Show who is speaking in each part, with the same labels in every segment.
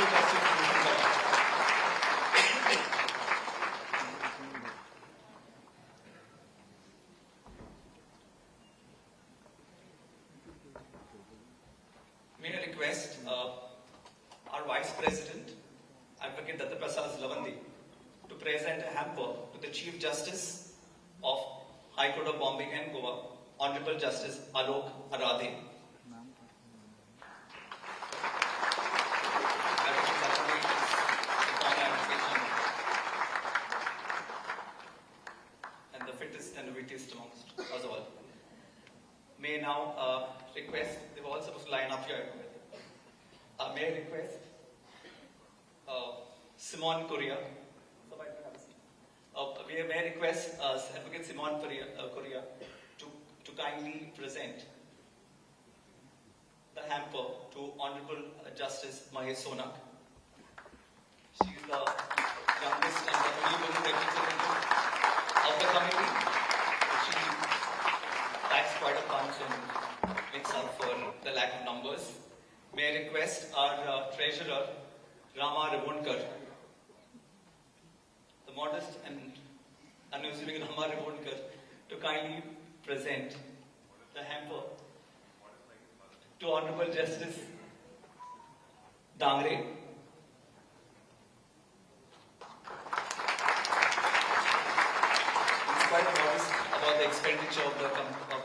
Speaker 1: Justice Bhushan. May I request our Vice President, Advocate Dattaprasad Lavandi, to present a hamper to the Chief Justice of High Court of Bombay and Goa, Honorable Justice Alok Aradhe. And the fittest and the wittiest amongst us all. May I now request, they were all supposed to line up here. May I request Simon Correa. May I request Advocate Simon Correa to kindly present the hamper to Honorable Justice Mahesh Sonak. She is the youngest and the only woman representative of the committee. She packs quite a punch and makes up for the lack of numbers. May I request our Treasurer, Rama Ravonkar, the modest and unassuming Rama Ravonkar, to kindly present the hamper to Honorable Justice Dangre. He's quite modest about the expenditure of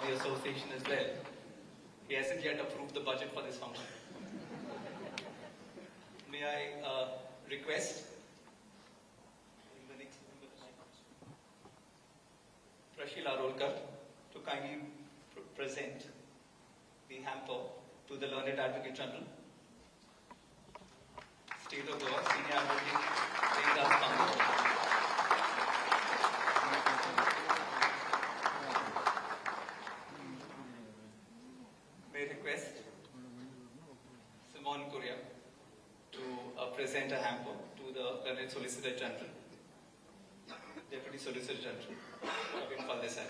Speaker 1: the association as well. He hasn't yet approved the budget for this function. May I request Prashila Rolkar to kindly present the hamper to the Learned Advocate General, State of Goa, Senior Advocate Devidas Pangu. May I request Simon Correa to present a hamper to the Learned Solicitor General, Deputy Solicitor General, Naveen Paldesai.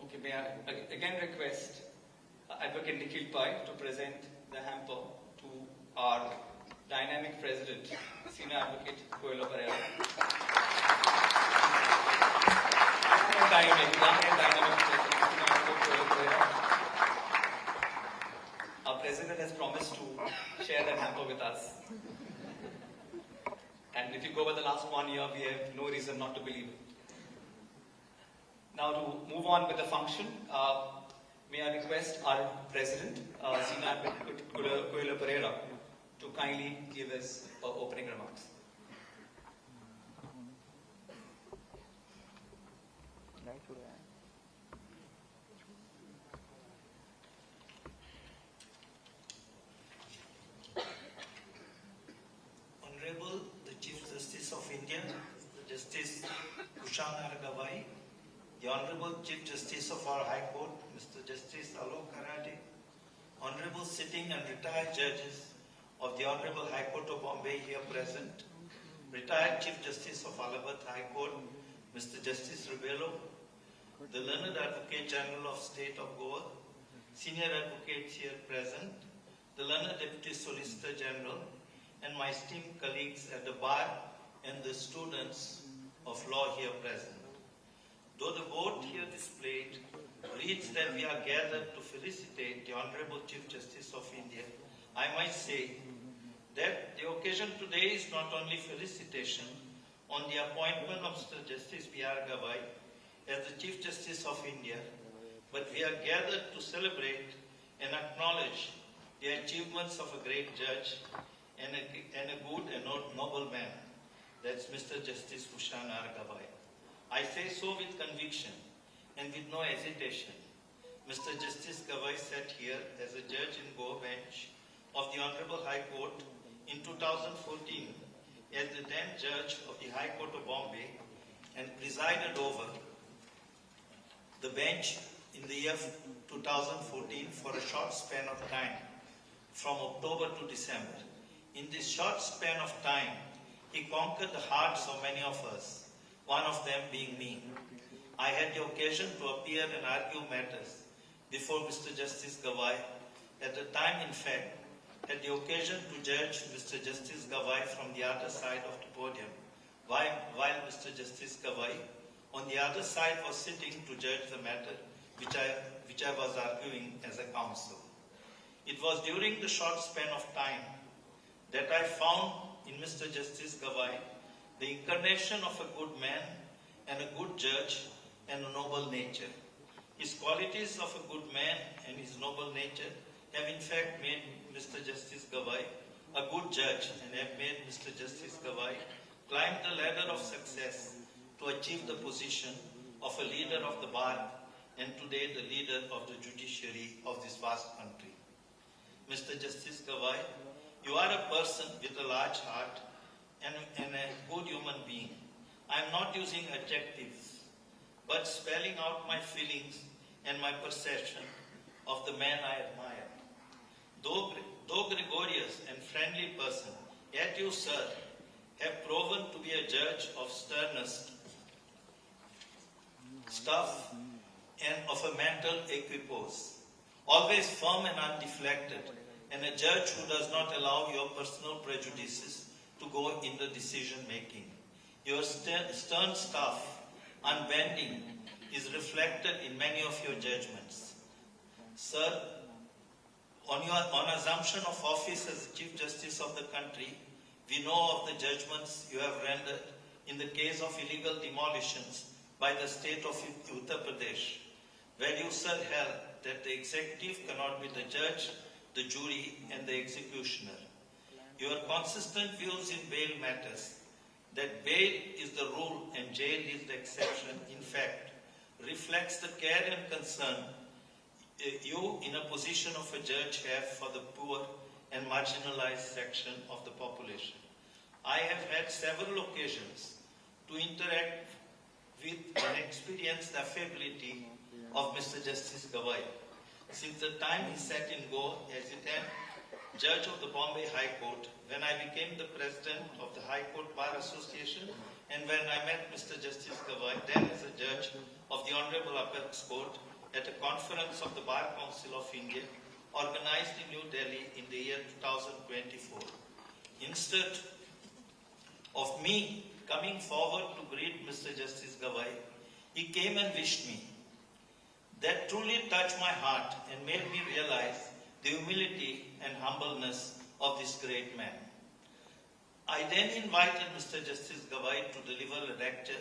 Speaker 1: Okay, may I again request Advocate Nikhil Pai to present the hamper to our dynamic President, Senior Advocate Coelho Pereira. Our President has promised to share that hamper with us. And if you go by the last 1 year, we have no reason not to believe it. Now to move on with the function, may I request our President, Senior Advocate Coelho Pereira, to kindly give his opening remarks.
Speaker 2: Honorable the Chief Justice of India, Justice Gavai, the Honorable Chief Justice of our High Court, Mr. Justice Alok Aradhe, Honorable sitting and retired judges of the Honorable High Court of Bombay here present, retired Chief Justice of Allahabad High Court, Mr. Justice Rubello, the Learned Advocate General of State of Goa, senior advocates here present, the Learned Deputy Solicitor General, and my esteemed colleagues at the bar and the students of law here present. Though the vote here displayed reads that we are gathered to felicitate the Honorable Chief Justice of India, I might say that the occasion today is not only felicitation on the appointment of Mr. Justice B.R. Gavai as the Chief Justice of India, but we are gathered to celebrate and acknowledge the achievements of a great judge and a good and noble man. That's Mr. Justice Bhushan R. Gavai. I say so with conviction and with no hesitation. Mr. Justice Gavai sat here as a judge in Goa bench of the Honorable High Court in 2014 as the then judge of the High Court of Bombay and presided over the bench in the year 2014 for a short span of time, from October to December. In this short span of time, he conquered the hearts of many of us, one of them being me. I had the occasion to appear and argue matters before Mr. Justice Gavai. At the time, in fact, had the occasion to judge Mr. Justice Gavai from the other side of the podium, while Mr. Justice Gavai on the other side was sitting to judge the matter which I was arguing as a counsel. It was during the short span of time that I found in Mr. Justice Gavai the incarnation of a good man and a good judge and a noble nature. His qualities of a good man and his noble nature have in fact made Mr. Justice Gavai a good judge and have made Mr. Justice Gavai climb the ladder of success to achieve the position of a leader of the bar and today the leader of the judiciary of this vast country. Mr. Justice Gavai, you are a person with a large heart and a good human being. I am not using adjectives, but spelling out my feelings and my perception of the man I admire. Though gregarious and friendly person, yet you, sir, have proven to be a judge of sternest stuff and of a mental equipoise, always firm and undeflected, and a judge who does not allow your personal prejudices to go in the decision making. Your stern stuff, unbending, is reflected in many of your judgments. Sir, on assumption of office as Chief Justice of the country, we know of the judgments you have rendered in the case of illegal demolitions by the state of Uttar Pradesh, where you, sir, held that the executive cannot be the judge, the jury, and the executioner. Your consistent views in bail matters, that bail is the rule and jail is the exception, in fact, reflects the care and concern you in a position of a judge have for the poor and marginalized section of the population. I have had several occasions to interact with and experience the affability of Mr. Justice Gavai. Since the time he sat in Goa as a then Judge of the Bombay High Court, when I became the President of the High Court Bar Association, and when I met Mr. Justice Gavai, then as a Judge of the Honorable Apex Court, at a conference of the Bar Council of India, organized in New Delhi in the year 2024. Instead of me coming forward to greet Mr. Justice Gavai, he came and wished me. That truly touched my heart and made me realize the humility and humbleness of this great man. I then invited Mr. Justice Gavai to deliver a lecture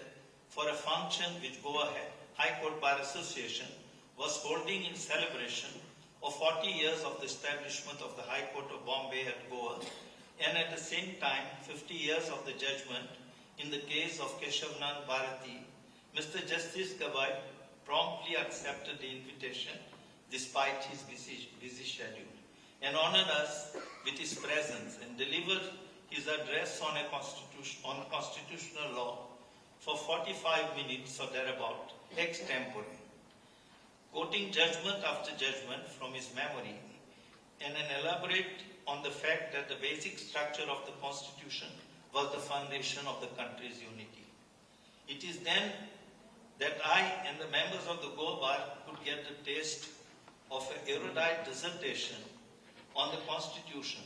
Speaker 2: for a function which Goa High Court Bar Association was holding in celebration of 40 years of the establishment of the High Court of Bombay at Goa, and at the same time 50 years of the judgment in the case of Keshavnand Bharati. Mr. Justice Gavai promptly accepted the invitation despite his busy schedule and honored us with his presence and delivered his address on constitutional law for 45 minutes or thereabout, ex-tempore, quoting judgment after judgment from his memory and an elaborate on the fact that the basic structure of the Constitution was the foundation of the country's unity. It is then that I and the members of the Goa Bar could get the taste of an erudite dissertation on the Constitution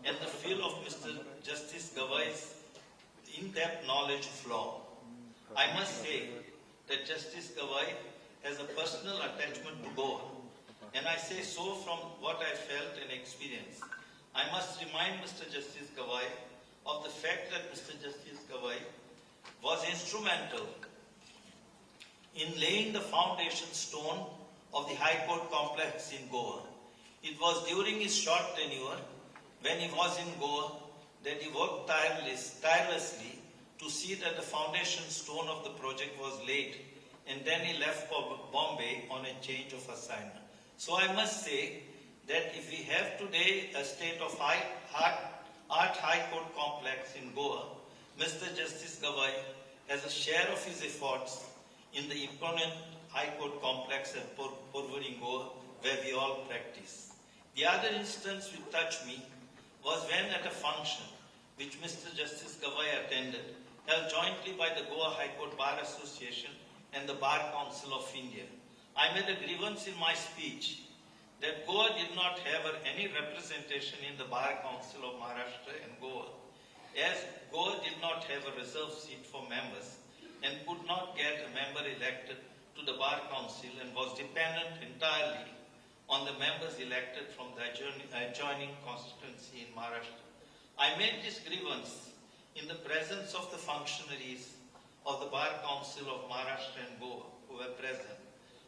Speaker 2: and the feel of Mr. Justice Gavai's in-depth knowledge of law. I must say that Justice Gavai has a personal attachment to Goa, and I say so from what I felt and experienced. I must remind Mr. Justice Gavai of the fact that Mr. Justice Gavai was instrumental in laying the foundation stone of the High Court complex in Goa. It was during his short tenure, when he was in Goa, that he worked tirelessly to see that the foundation stone of the project was laid, and then he left for Bombay on a change of assignment. So I must say that if we have today a state of art High Court complex in Goa, Mr. Justice Gavai has a share of his efforts in the imponent High Court complex at Porvoor in Goa, where we all practice. The other instance which touched me was when at a function which Mr. Justice Gavai attended, held jointly by the Goa High Court Bar Association and the Bar Council of India. I made a grievance in my speech that Goa did not have any representation in the Bar Council of Maharashtra and Goa, as Goa did not have a reserved seat for members and could not get a member elected to the Bar Council and was dependent entirely on the members elected from the adjoining constituency in Maharashtra. I made this grievance in the presence of the functionaries of the Bar Council of Maharashtra and Goa who were present.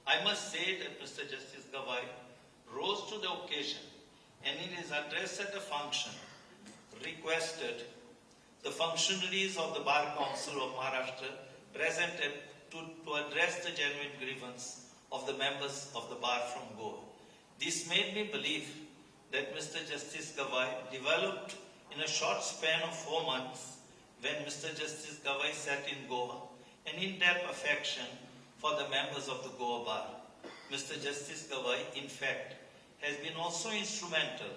Speaker 2: I must say that Mr. Justice Gavai rose to the occasion and in his address at the function requested the functionaries of the Bar Council of Maharashtra present to address the genuine grievance of the members of the bar from Goa. This made me believe that Mr. Justice Gavai developed in a short span of 4 months when Mr. Justice Gavai sat in Goa an in-depth affection for the members of the Goa bar. Mr. Justice Gavai, in fact, has been also instrumental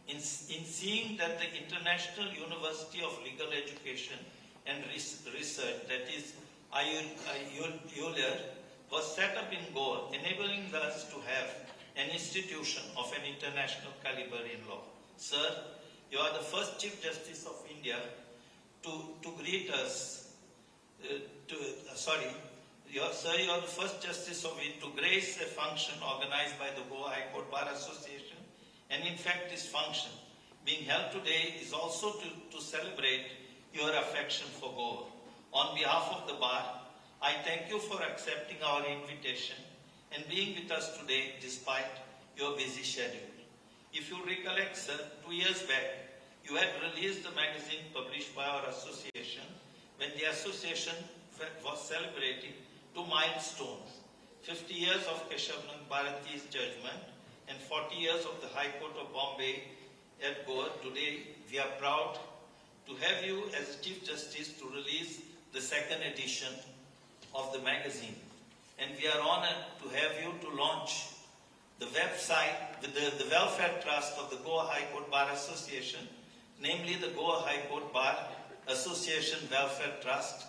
Speaker 2: in seeing that the International University of Legal Education and Research, that is IULER, was set up in Goa, enabling us to have an institution of an international caliber in law. Sir, you are the first Chief Justice of India to greet us, you are the first Justice of India to grace a function organized by the Goa High Court Bar Association, and in fact this function being held today is also to celebrate your affection for Goa. On behalf of the bar, I thank you for accepting our invitation and being with us today despite your busy schedule. If you recollect, sir, 2 years back, you had released the magazine published by our association when the association was celebrating 2 milestones: 50 years of Keshavanand Bharati's judgment and 40 years of the High Court of Bombay at Goa. Today, we are proud to have you as Chief Justice to release the 2nd edition of the magazine. And we are honored to have you to launch the website with the welfare trust of the Goa High Court Bar Association, namely the Goa High Court Bar Association Welfare Trust.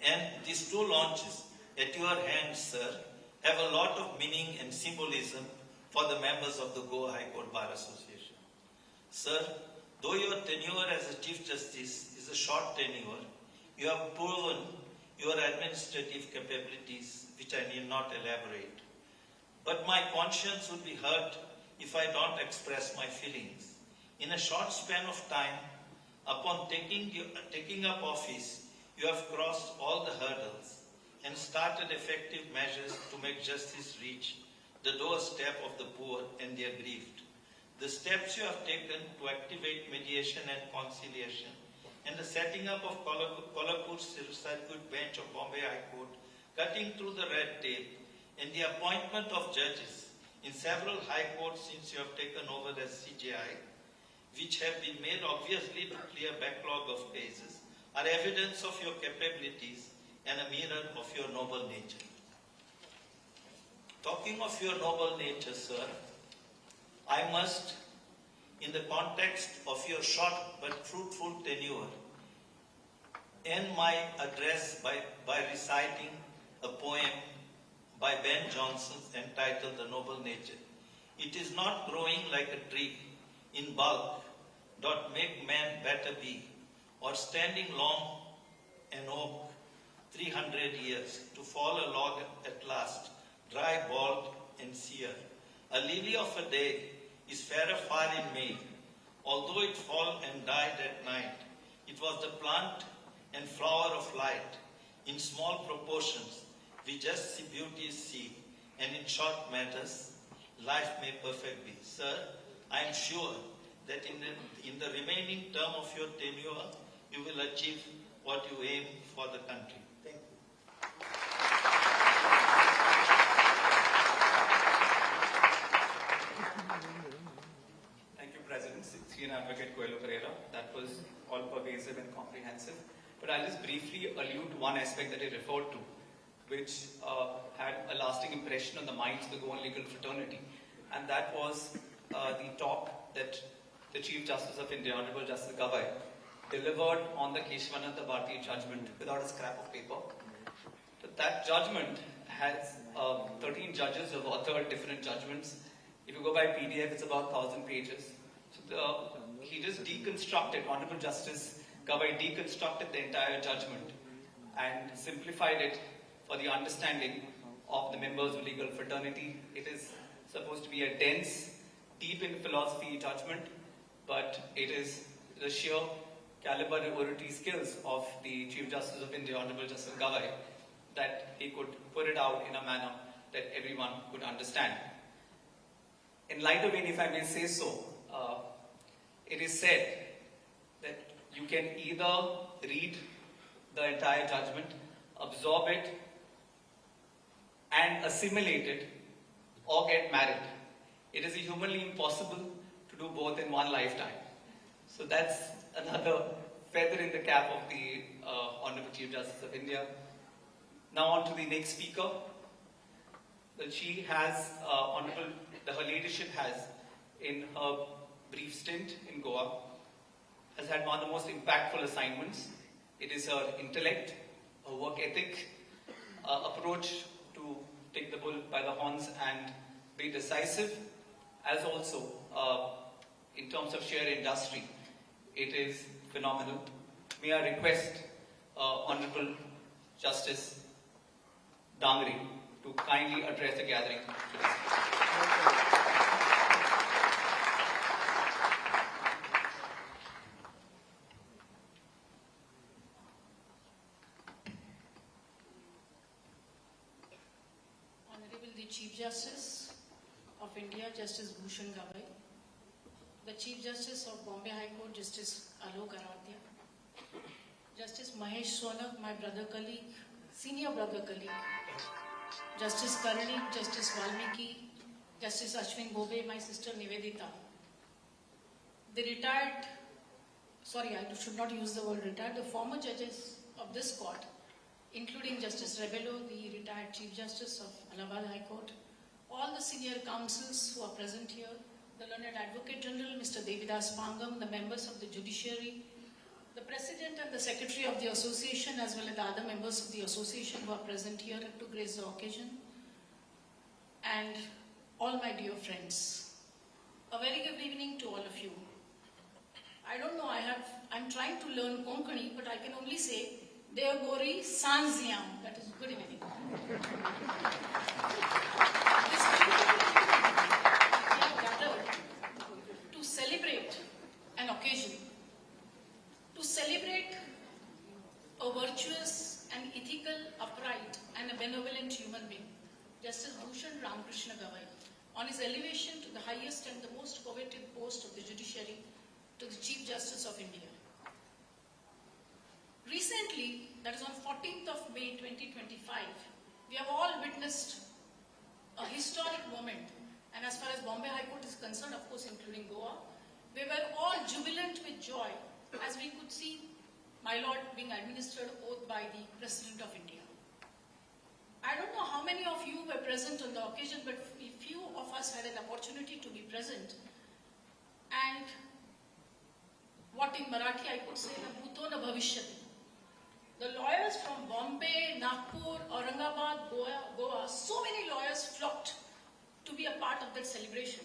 Speaker 2: And these 2 launches at your hands, sir, have a lot of meaning and symbolism for the members of the Goa High Court Bar Association. Sir, though your tenure as a Chief Justice is a short tenure, you have proven your administrative capabilities, which I need not elaborate. But my conscience would be hurt if I don't express my feelings. In a short span of time, upon taking up office, you have crossed all the hurdles and started effective measures to make justice reach the doorstep of the poor and the aggrieved. The steps you have taken to activate mediation and conciliation and the setting up of Kolhapur Circuit Bench of Bombay High Court, cutting through the red tape, and the appointment of judges in several high courts since you have taken over as CJI, which have been made obviously to clear backlog of cases, are evidence of your capabilities and a mirror of your noble nature. Talking of your noble nature, sir, I must, in the context of your short but fruitful tenure, end my address by reciting a poem by Ben Jonson entitled The Noble Nature. It is not growing like a tree in bulk doth make man better be, or standing long an oak 300 years to fall a log at last, dry, bald, and sere. A lily of a day is fairer far in May, although it fall and died at night. It was the plant and flower of light. In small proportions, we just see beauty see, and in short matters, life may perfect be. Sir, I am sure that in the remaining term of your tenure, you will achieve what you aim for the country. Thank you.
Speaker 1: Thank you, President. Senior Advocate Coelho Pereira. That was all pervasive and comprehensive. But I'll just briefly allude to one aspect that he referred to, which had a lasting impression on the minds of the Goan legal fraternity. And that was the talk that the Chief Justice of India, Honorable Justice Gavai, delivered on the Keshavanand Bharati judgment without a scrap of paper. that judgment has 13 judges have authored different judgments. If you go by PDF, it's about 1,000 pages. So he just deconstructed, Honorable Justice Gavai deconstructed the entire judgment and simplified it for the understanding of the members of legal fraternity. It is supposed to be a dense, deep in philosophy judgment, but it is the sheer caliber and oratory skills of the Chief Justice of India, Honorable Justice Gavai, that he could put it out in a manner that everyone could understand. In lighter vein, if I may say so, it is said that you can either read the entire judgment, absorb it, and assimilate it, or get married. It is humanly impossible to do both in one lifetime. So that's another feather in the cap of the Honorable Chief Justice of India. Now on to the next speaker. That she has, her ladyship has, in her brief stint in Goa, has had one of the most impactful assignments. It is her intellect, her work ethic, approach to take the bull by the horns and be decisive, as also in terms of sheer industry. It is phenomenal. May I request Honorable Justice Dangri to kindly address the gathering.
Speaker 3: Honorable the Chief Justice of India, Justice Bhushan Gavai, the Chief Justice of Bombay High Court, Justice Alok Aradia, Justice Mahesh Sonak, my brother colleague, senior brother colleague, Justice Karani, Justice Valmiki, Justice Ashwin Bobe, my sister Nivedita, the retired, sorry, I should not use the word retired, the former judges of this court, including Justice Rebello, the retired Chief Justice of Allahabad High Court, all the senior counsels who are present here, the Learned Advocate General, Mr. Devidas Pangam, the members of the Judiciary, the President and the Secretary of the Association, as well as the other members of the Association who are present here to grace the occasion, and all my dear friends. A very good evening to all of you. I don't know, I'm trying to learn Konkani, but I can only say, Deogori Sanziam, that is good evening. This evening, we have gathered to celebrate an occasion, to celebrate a virtuous and ethical, upright and a benevolent human being, Justice Bhushan Ramakrishna Gavai, on his elevation to the highest and the most coveted post of the judiciary, to the Chief Justice of India. Recently, that is on 14th of May 2025, we have all witnessed a historic moment, and as far as Bombay High Court is concerned, of course including Goa, we were all jubilant with joy as we could see my Lord being administered oath by the President of India. I don't know how many of you were present on the occasion, but few of us had an opportunity to be present. And what in Marathi I could say, na bhuto na bhavishyati. The lawyers from Bombay, Nagpur, Aurangabad, Goa, so many lawyers flocked to be a part of that celebration,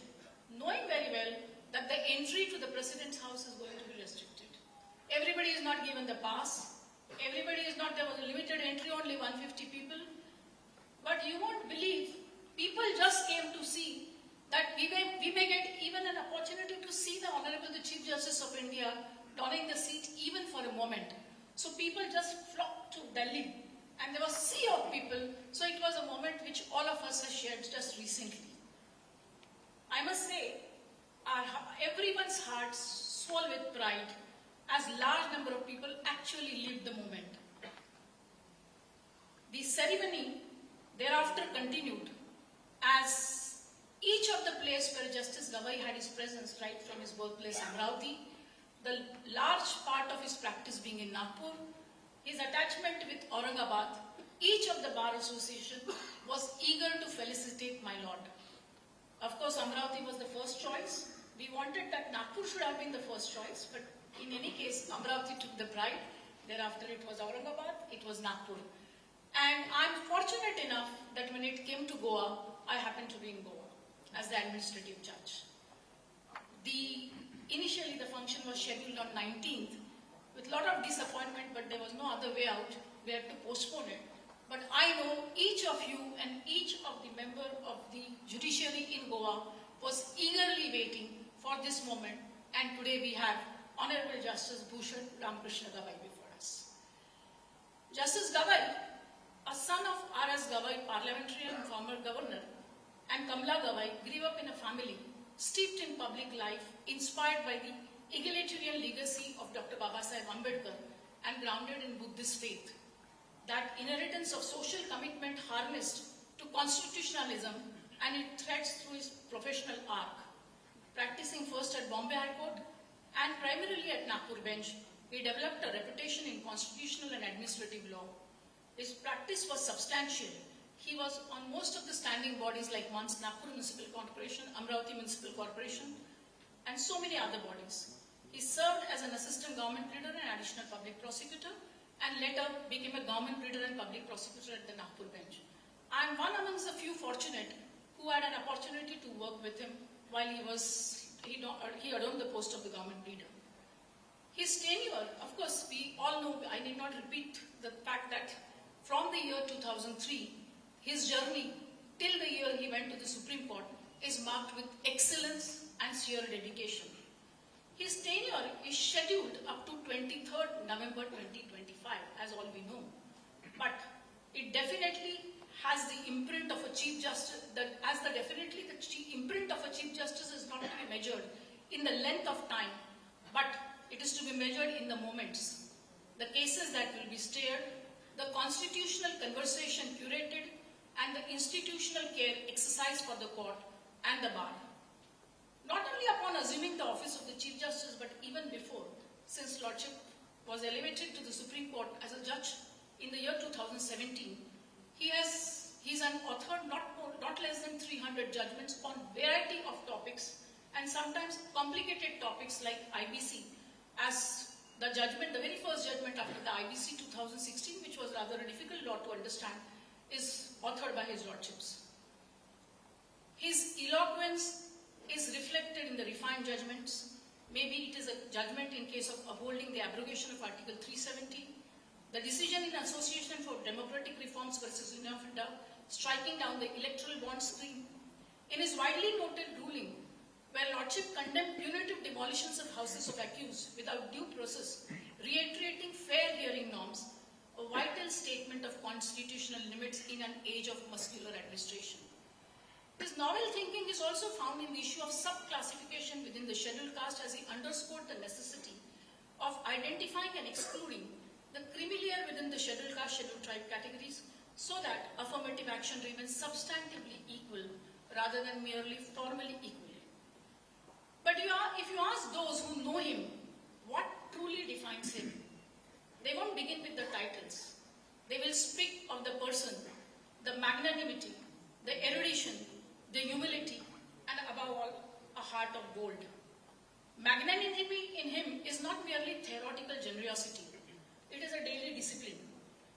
Speaker 3: knowing very well that the entry to the President's house is going to be restricted. Everybody is not given the pass. Everybody is not, there was a limited entry, only 150 people. But you won't believe, people just came to see that we may get even an opportunity to see the Honorable the Chief Justice of India donning the seat even for a moment. So people just flocked to Delhi and there was a sea of people. So it was a moment which all of us have shared just recently. I must say, everyone's hearts swell with pride as large number of people actually lived the moment. The ceremony thereafter continued as each of the place where Justice Gavai had his presence right from his birthplace Amravati, the large part of his practice being in Nagpur, his attachment with Aurangabad, each of the Bar Association was eager to felicitate my Lord. Of course, Amravati was the first choice. We wanted that Nagpur should have been the first choice, but in any case, Amravati took the pride. Thereafter, it was Aurangabad, it was Nagpur. And I'm fortunate enough that when it came to Goa, I happened to be in Goa as the administrative judge. Initially the function was scheduled on 19th with a lot of disappointment, but there was no other way out. We had to postpone it. But I know each of you and each of the member of the judiciary in Goa was eagerly waiting for this moment, and today we have Honorable Justice Bhushan Ramakrishna Gavai before us. Justice Gavai, a son of R.S. Gavai, parliamentary and former governor, and Kamla Gavai, grew up in a family steeped in public life, inspired by the egalitarian legacy of Dr. Babasaheb Ambedkar and grounded in Buddhist faith. That inheritance of social commitment harnessed to constitutionalism and it threads through his professional arc. Practicing first at Bombay High Court and primarily at Nagpur bench, he developed a reputation in constitutional and administrative law. His practice was substantial. He was on most of the standing bodies like once Nagpur Municipal Corporation, Amravati Municipal Corporation, and so many other bodies. He served as an assistant government pleader and additional public prosecutor, and later became a government pleader and public prosecutor at the Nagpur bench. I am one amongst the few fortunate who had an opportunity to work with him while he adorned the post of the government pleader. His tenure, of course, we all know, I need not repeat the fact that from the year 2003, his journey till the year he went to the Supreme Court is marked with excellence and sheer dedication. His tenure is scheduled up to 23rd November 2025, as all we know. But it definitely has the imprint of a Chief Justice, imprint of a Chief Justice is not to be measured in the length of time, but it is to be measured in the moments. The cases that will be steered, the constitutional conversation curated, and the institutional care exercised for the court and the bar. Not only upon assuming the office of the Chief Justice, but even before, since Lordship was elevated to the Supreme Court as a judge in the year 2017, he's an author not less than 300 judgments on variety of topics, and sometimes complicated topics like IBC, as the very first judgment after the IBC 2016, which was rather a difficult law to understand, is authored by his lordships. His eloquence is reflected in the refined judgments. Maybe it is a judgment in case of upholding the abrogation of Article 370, the decision in Association for Democratic Reforms versus UNAFIDA, striking down the electoral bond scheme. In his widely noted ruling, where Lordship condemned punitive demolitions of houses of accused without due process, reiterating fair hearing norms, a vital statement of constitutional limits in an age of muscular administration. His novel thinking is also found in the issue of sub-classification within the scheduled caste, as he underscored the necessity of identifying and excluding the creamy layer within the scheduled caste, scheduled tribe categories, so that affirmative action remains substantively equal rather than merely formally equal. But if you ask those who know him, what truly defines him, they won't begin with the titles. They will speak of the person, the magnanimity, the erudition, the humility, and above all, a heart of gold. Magnanimity in him is not merely theoretical generosity. It is a daily discipline.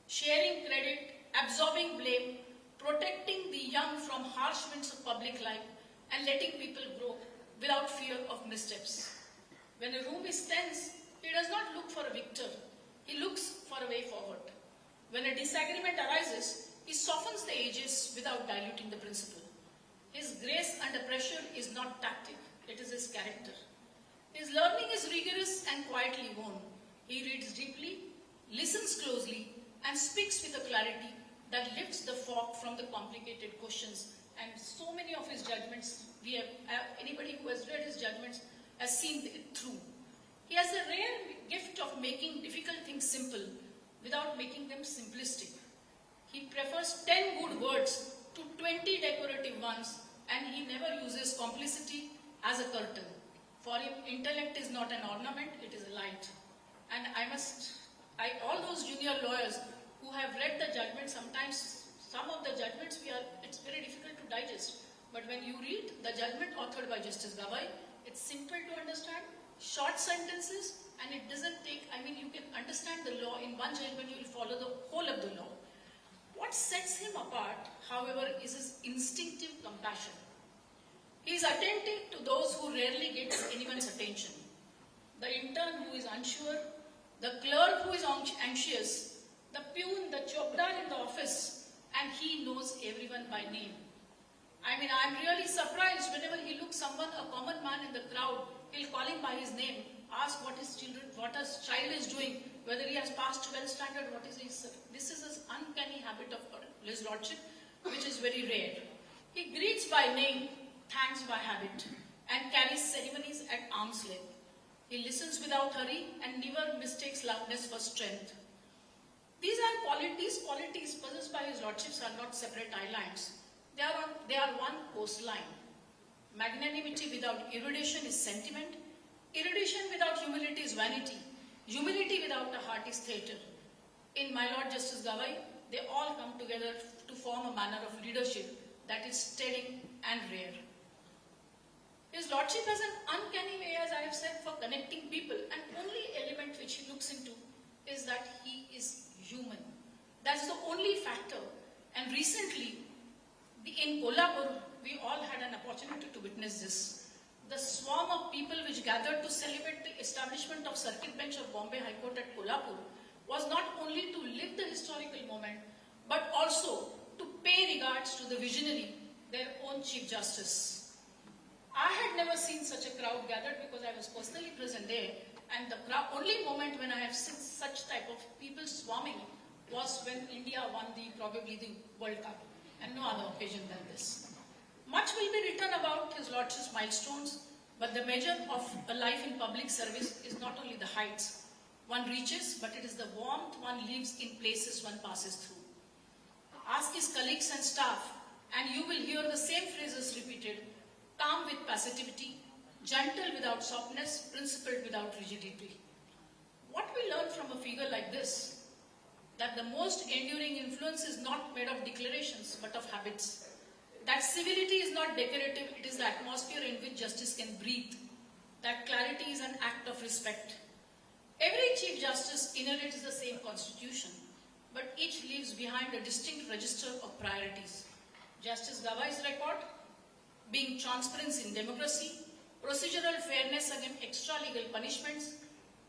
Speaker 3: Sharing credit, absorbing blame, protecting the young from harsh winds of public life, and letting people grow without fear of missteps. When a room is tense, he does not look for a victor. He looks for a way forward. When a disagreement arises, he softens the edges without diluting the principle. His grace under pressure is not tactic, it is his character. His learning is rigorous and quietly won. He reads deeply, listens closely, and speaks with a clarity that lifts the fog from the complicated questions. And so many of his judgments, anybody who has read his judgments has seen it through. He has a rare gift of making difficult things simple without making them simplistic. He prefers 10 good words to 20 decorative ones, and he never uses complicity as a curtain. For him, intellect is not an ornament, it is a light. And all those junior lawyers who have read the judgment, sometimes some of the judgments it's very difficult to digest. But when you read the judgment authored by Justice Gavai, it's simple to understand, short sentences, and it doesn't take, you can understand the law in one judgment, you will follow the whole of the law. What sets him apart, however, is his instinctive compassion. He is attentive to those who rarely get anyone's attention. The intern who is unsure, the clerk who is anxious, the peon, the chowkidar in the office, and he knows everyone by name. I mean, I'm really surprised whenever he looks someone, a common man in the crowd, he'll call him by his name, ask what his child is doing, whether he has passed 12th standard, what is his. This is his uncanny habit of his lordship, which is very rare. He greets by name, thanks by habit, and carries ceremonies at arm's length. He listens without hurry and never mistakes loudness for strength. These are qualities possessed by his lordships are not separate islands. They are one coastline. Magnanimity without erudition is sentiment. Erudition without humility is vanity. Humility without a heart is theatre. In my Lord Justice Gavai, they all come together to form a manner of leadership that is steady and rare. His lordship has an uncanny way, as I have said, for connecting people, and only element which he looks into is that he is human. That's the only factor. And recently, in Kolhapur, we all had an opportunity to witness this. The swarm of people which gathered to celebrate the establishment of Circuit Bench of Bombay High Court at Kolhapur was not only to live the historical moment, but also to pay regards to the visionary, their own Chief Justice. I had never seen such a crowd gathered because I was personally present there, and the only moment when I have seen such type of people swarming was when India won probably the World Cup, and no other occasion than this. Much will be written about his lordship's milestones, but the measure of a life in public service is not only the heights one reaches, but it is the warmth one leaves in places one passes through. Ask his colleagues and staff, and you will hear the same phrases repeated: calm with passivity, gentle without softness, principled without rigidity. What we learn from a figure like this, that the most enduring influence is not made of declarations, but of habits. That civility is not decorative, it is the atmosphere in which justice can breathe. That clarity is an act of respect. Every Chief Justice inherits the same constitution, but each leaves behind a distinct register of priorities. Justice Gavai's record, being transparency in democracy, procedural fairness against extra-legal punishments,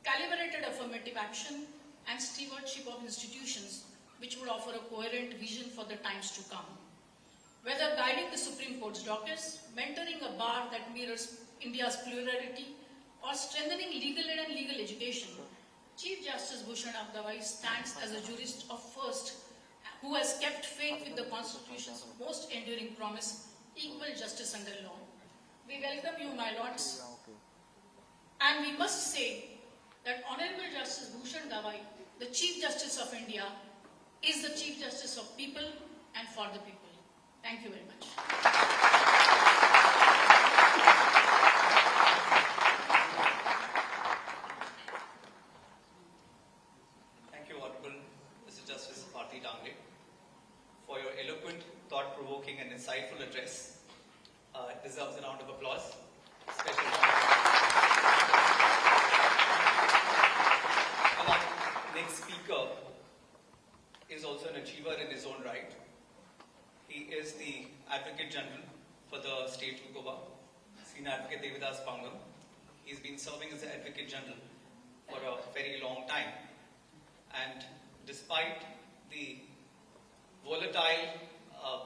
Speaker 3: calibrated affirmative action, and stewardship of institutions which would offer a coherent vision for the times to come. Whether guiding the Supreme Court's dockets, mentoring a bar that mirrors India's plurality, or strengthening legal aid and legal education, Chief Justice Bhushan Gavai stands as a jurist of first who has kept faith with the Constitution's most enduring promise, equal justice under law. We welcome you, my lords. And we must say that Honorable Justice Bhushan Gavai, the Chief Justice of India, is the Chief Justice of people and for the people. Thank you very much.
Speaker 1: Thank you, Honorable Mr. Justice Bharti Dangre, for your eloquent, thought-provoking and insightful address. It deserves a round of applause. Special and our next speaker is also an achiever in his own right. He is the Advocate General for the state of Goa, Senior Advocate Devidas Pangam. He's been serving as the Advocate General for a very long time. And despite the volatile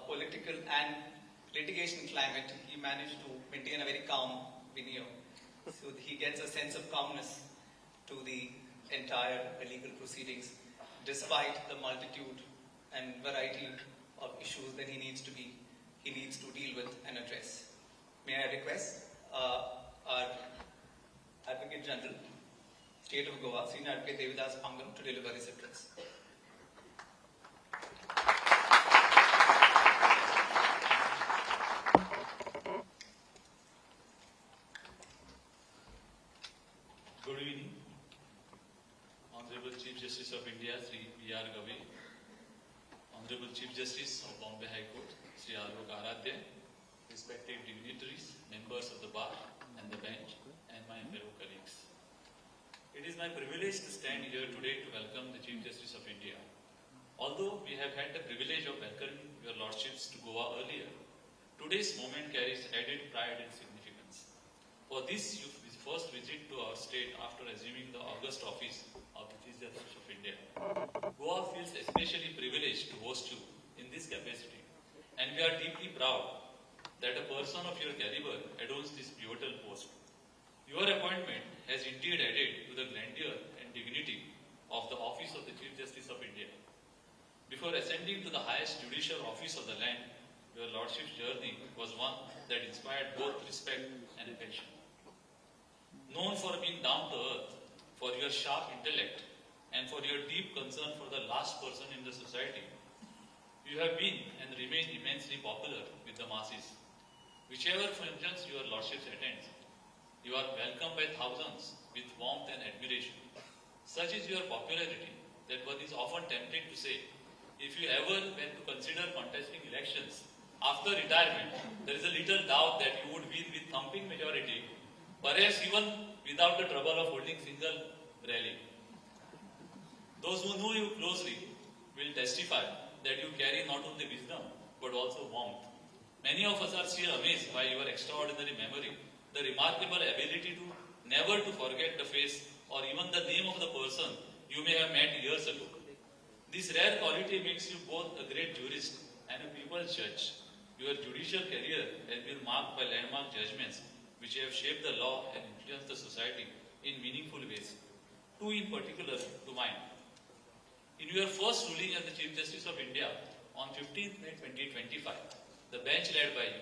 Speaker 1: political and litigation climate, he managed to maintain a very calm veneer. So he gets a sense of calmness to the entire legal proceedings, despite the multitude and variety of issues that he needs to deal with and address. May I request our Advocate General, State of Goa, Senior Advocate Devidas Pangam, to deliver his address.
Speaker 4: Good evening, Honorable Chief Justice of India, Sri B.R. Gavai, Honorable Chief Justice of Bombay High Court, Sri Alok Aradhya, respected dignitaries, members of the bar and the bench, and my fellow colleagues. It is my privilege to stand here today to welcome the Chief Justice of India. Although we have had the privilege of welcoming your lordships to Goa earlier, today's moment carries added pride and significance. For this your first visit to our state after assuming the august office of the Chief Justice of India, Goa feels especially privileged to host you in this capacity, and we are deeply proud that a person of your caliber adorns this pivotal post. Your appointment has indeed added to the grandeur and dignity of the office of the Chief Justice of India. Before ascending to the highest judicial office of the land, your lordship's journey was one that inspired both respect and affection. Known for being down to earth, for your sharp intellect, and for your deep concern for the last person in the society, you have been and remain immensely popular with the masses. Whichever functions your lordships attends, you are welcomed by thousands with warmth and admiration. Such is your popularity that one is often tempted to say, if you ever were to consider contesting elections, after retirement, there is a little doubt that you would win with thumping majority, perhaps even without the trouble of holding single rally. Those who know you closely will testify that you carry not only wisdom, but also warmth. Many of us are still amazed by your extraordinary memory, the remarkable ability to never to forget the face or even the name of the person you may have met years ago. This rare quality makes you both a great jurist and a people's judge. Your judicial career has been marked by landmark judgments which have shaped the law and influenced the society in meaningful ways. Two in particular to mind. In your first ruling as the Chief Justice of India on 15th May 2025, the bench led by you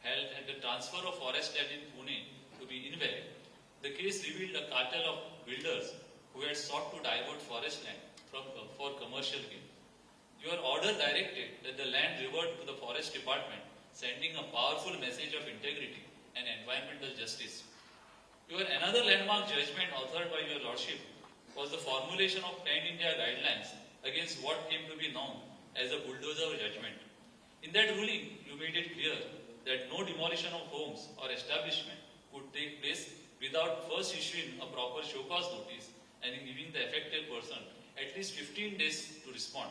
Speaker 4: held that the transfer of forest land in Pune to be invalid. The case revealed a cartel of builders who had sought to divert forest land for commercial gain. Your order directed that the land revert to the forest department, sending a powerful message of integrity and environmental justice. Your another landmark judgment authored by your lordship was the formulation of pan-India guidelines against what came to be known as a bulldozer judgment. In that ruling, you made it clear that no demolition of homes or establishment could take place without first issuing a proper show cause notice and giving the affected person at least 15 days to respond.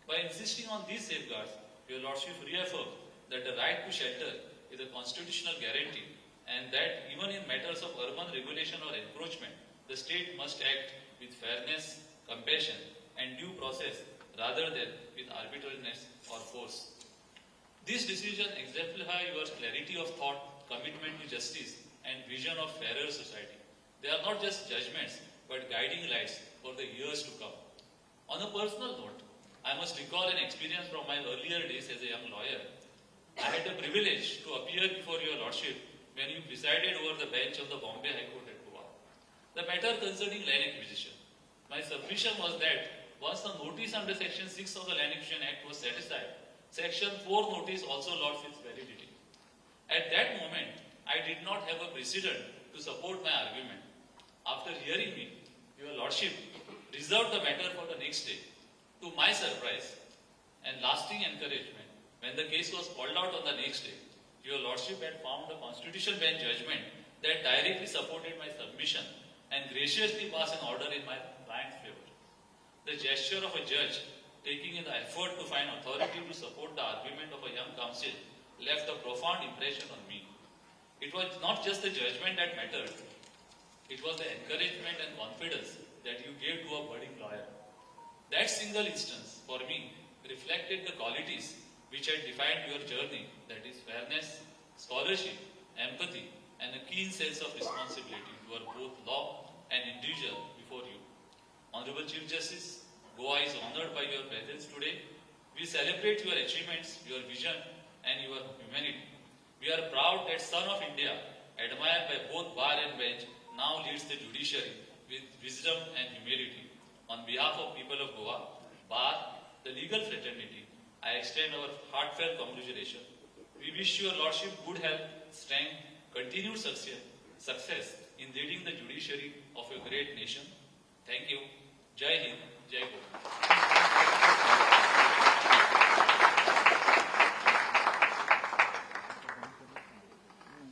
Speaker 4: By insisting on these safeguards, your lordship reaffirmed that the right to shelter is a constitutional guarantee and that even in matters of urban regulation or encroachment, the state must act with fairness, compassion and due process rather than with arbitrariness or force. This decision exemplifies your clarity of thought, commitment to justice and vision of fairer society. They are not just judgments but guiding lights for the years to come. On a personal note, I must recall an experience from my earlier days as a young lawyer. I had the privilege to appear before your lordship when you presided over the bench of the Bombay High Court at Goa. The matter concerning land acquisition. My submission was that once the notice under Section 6 of the Land Acquisition Act was set aside, Section 4 notice also lost its validity. At that moment, I did not have a precedent to support my argument. After hearing me, your lordship reserved the matter for the next day. To my surprise and lasting encouragement, when the case was called out on the next day, your lordship had found a constitutional bench judgment that directly supported my submission and graciously passed an order in my client's favor. The gesture of a judge taking in the effort to find authority to support the argument of a young counsel left a profound impression on me. It was not just the judgment that mattered, it was the encouragement and confidence that you gave to a budding lawyer. That single instance, for me, reflected the qualities which had defined your journey, that is fairness, scholarship, empathy, and a keen sense of responsibility toward both law and individual before you. Honorable Chief Justice, Goa is honored by your presence today. We celebrate your achievements, your vision, and your humanity. We are proud that Son of India, admired by both bar and bench, now leads the judiciary with wisdom and humility. On behalf of people of Goa, bar, the legal fraternity, I extend our heartfelt congratulations. We wish your lordship good health, strength, continued success in leading the judiciary of a great nation. Thank you. Jai Hind, Jai Goa.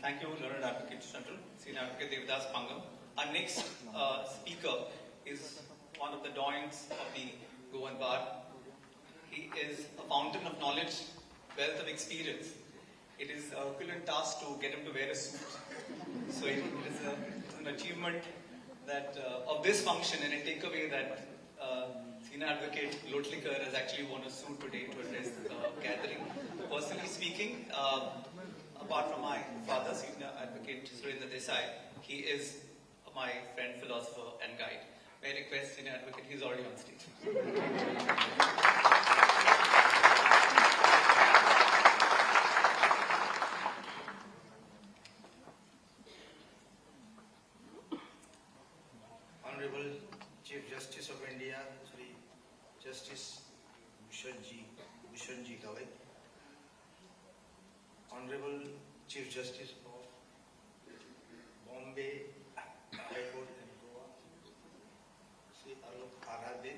Speaker 1: Thank you, Learned Advocate Central, Senior Advocate Devdas Pangam. Our next speaker is one of the doyens of the Goan Bar, He is a fountain of knowledge, wealth of experience. It is a Herculean task to get him to wear a suit. So it is an achievement that of this function, and a takeaway that Senior Advocate Lotlikar has actually worn a suit today to address the gathering. Personally speaking, apart from my father, Senior Advocate Surendra Desai, he is my friend, philosopher, and guide. May I request Senior Advocate, he's already on stage.
Speaker 2: Honorable Chief Justice of India, Sri Justice Bhushanji Gavai, Honorable Chief Justice of Bombay High Court and Goa, Sri Alok Aradhe,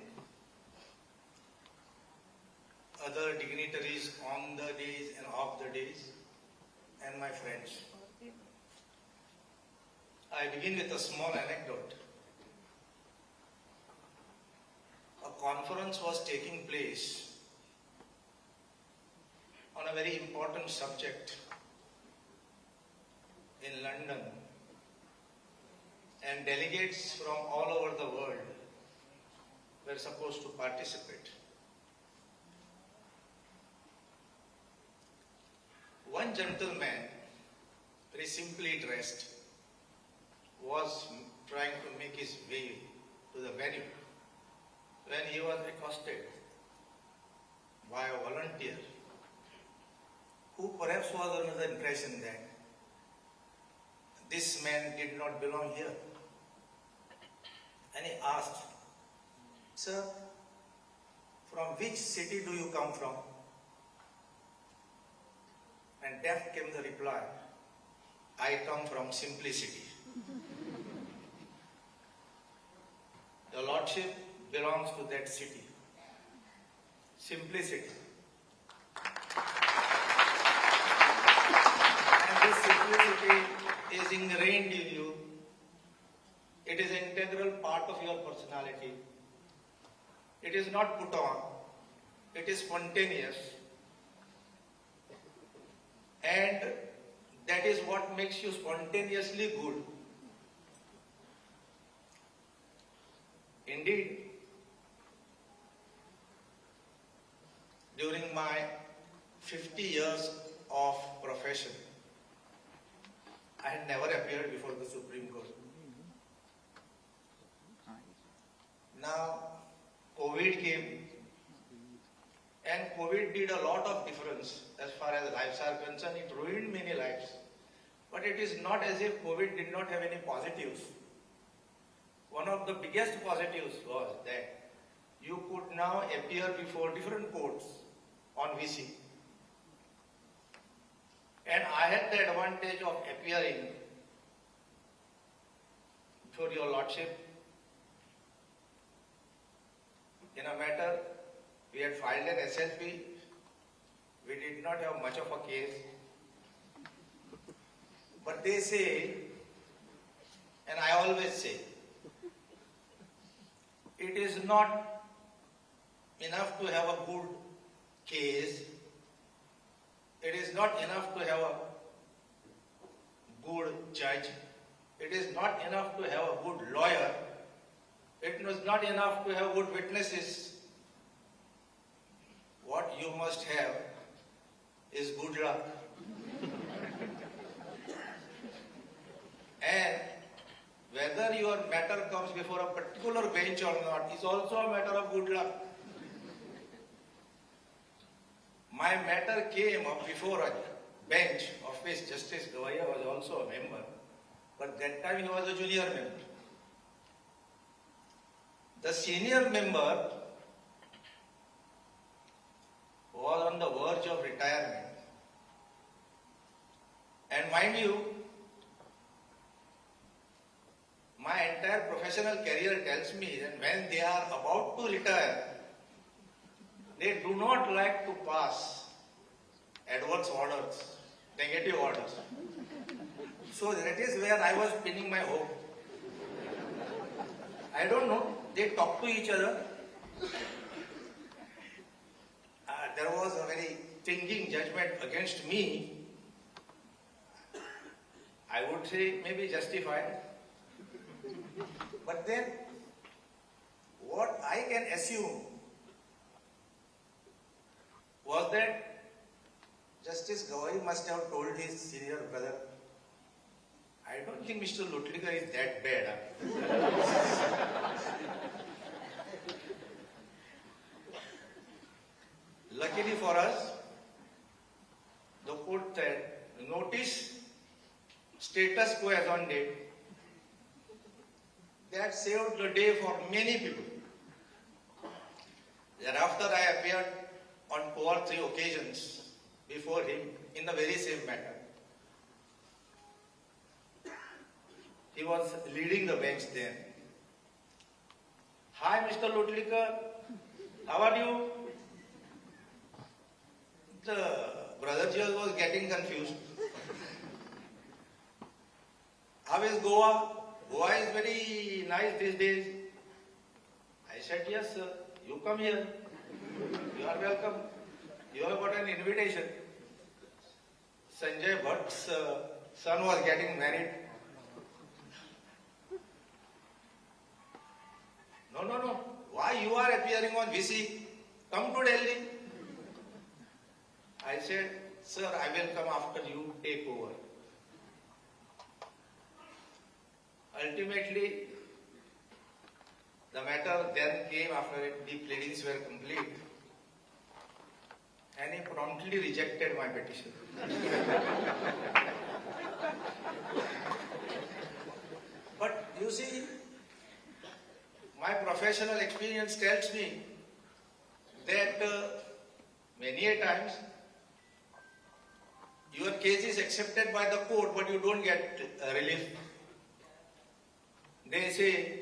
Speaker 2: other dignitaries on the days and off the days, and my friends. I begin with a small anecdote. A conference was taking place on a very important subject in London, and delegates from all over the world were supposed to participate. One gentleman, very simply dressed, was trying to make his way to the venue when he was accosted by a volunteer who perhaps was under the impression that this man did not belong here. And he asked, "Sir, from which city do you come from?" And deaf came the reply, "I come from simplicity." Your Lordship belongs to that city. Simplicity. And this simplicity is ingrained in you. It is an integral part of your personality. It is not put on. It is spontaneous. And that is what makes you spontaneously good. Indeed, during my 50 years of profession, I had never appeared before the Supreme Court. Now, COVID came, and COVID did a lot of difference as far as lives are concerned. It ruined many lives. But it is not as if COVID did not have any positives. One of the biggest positives was that you could now appear before different courts on VC. And I had the advantage of appearing before your Lordship in a matter. We had filed an SLP. We did not have much of a case. But they say, and I always say, it is not enough to have a good case. It is not enough to have a good judge. It is not enough to have a good lawyer. It is not enough to have good witnesses. What you must have is good luck. And whether your matter comes before a particular bench or not is also a matter of good luck. My matter came up before a bench of which Justice Gavai was also a member, but that time he was a junior member. The senior member was on the verge of retirement. And mind you, my entire professional career tells me that when they are about to retire, they do not like to pass adverse orders, negative orders. So that is where I was pinning my hope. I don't know, they talk to each other. there was a very stinging judgment against me, I would say maybe justified. But then, what I can assume was that Justice Gavai must have told his senior brother, I don't think Mr. Lutlika is that bad. Luckily for us, the court said, notice status quo as on date. That saved the day for many people. Thereafter, I appeared on 2 or 3 occasions before him in the very same matter. He was leading the bench then. Hi, Mr. Lutlika. How are you? The brother judge was getting confused. How is Goa? Goa is very nice these days. I said, yes, sir. You come here. You are welcome. You have got an invitation. Sanjay Bhatt's son was getting married. No. Why you are appearing on VC? Come to Delhi. I said, sir, I will come after you take over. Ultimately, the matter then came after the pleadings were complete, and he promptly rejected my petition. But you see, my professional experience tells me that many a times your case is accepted by the court, but you don't get relief. They say,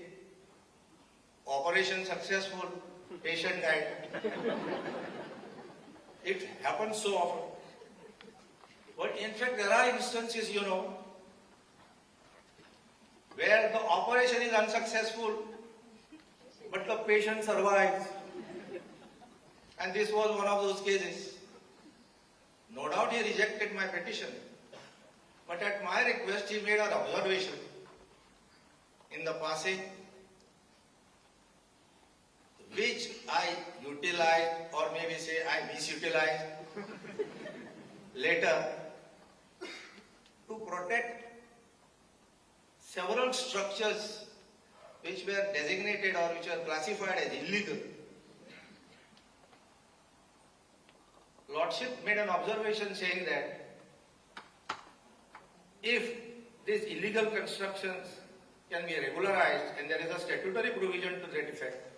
Speaker 2: operation successful, patient died. It happens so often. But in fact, there are instances, where the operation is unsuccessful, but the patient survives. And this was one of those cases. No doubt he rejected my petition, but at my request he made an observation in the passing, which I utilized, or maybe say I misutilized later, to protect several structures which were designated or which were classified as illegal. Lordship made an observation saying that if these illegal constructions can be regularized and there is a statutory provision to that effect,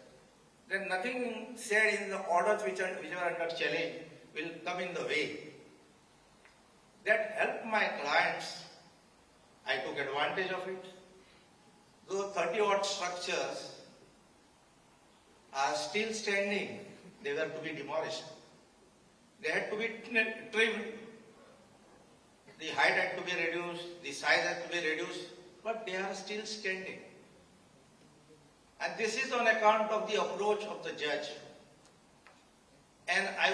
Speaker 2: then nothing said in the orders which are under challenge will come in the way. That helped my clients. I took advantage of it. Those 30-odd structures are still standing. They were to be demolished. They had to be trimmed. The height had to be reduced. The size had to be reduced. But they are still standing. And this is on account of the approach of the judge. And I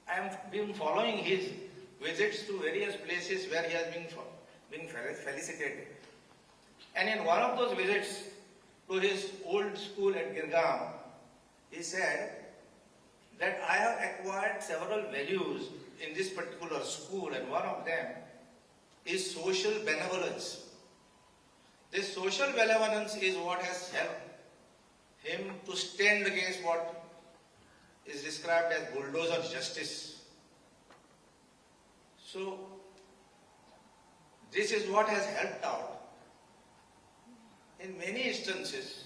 Speaker 2: have been following his visits to various places where he has been felicitated. And in one of those visits to his old school at Girgaon, he said that I have acquired several values in this particular school, and one of them is social benevolence. This social benevolence is what has helped him to stand against what is described as bulldozer justice. So, this is what has helped out in many instances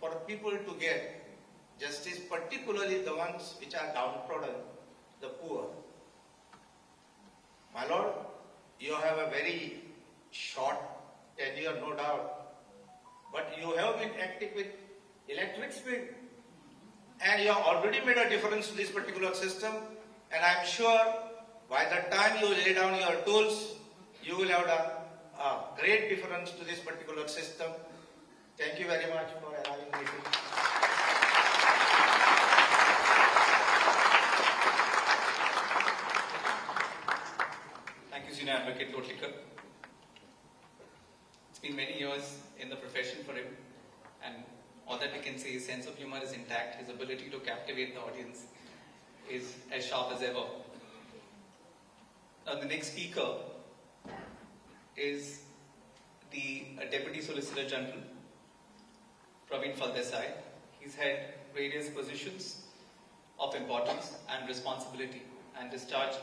Speaker 2: for people to get justice, particularly the ones which are downtrodden, the poor. My Lord, you have a very short tenure, no doubt, but you have been active with electric speed, and you have already made a difference to this particular system, and I am sure by the time you lay down your tools, you will have done a great difference to this particular system. Thank you very much for allowing me to.
Speaker 1: Senior Advocate Lotlikar. It's been many years in the profession for him, and all that we can say is sense of humor is intact. His ability to captivate the audience is as sharp as ever. Now, the next speaker is the Deputy Solicitor General, Praveen Faldesai. He's had various positions of importance and responsibility and discharged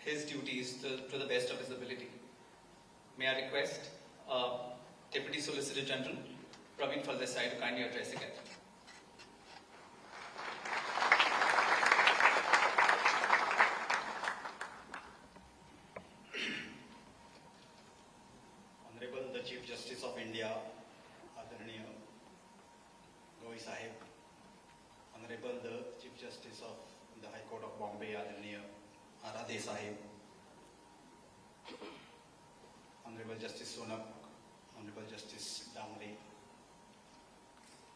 Speaker 1: his duties to the best of his ability. May I request Deputy Solicitor General Praveen Faldesai to kindly address again.
Speaker 5: Honorable the Chief Justice of India, Adaraniya Gavai Sahib, Honorable the Chief Justice of the High Court of Bombay, Adaraniya Arade Sahib, Honorable Justice Sonak, Honorable Justice Damri,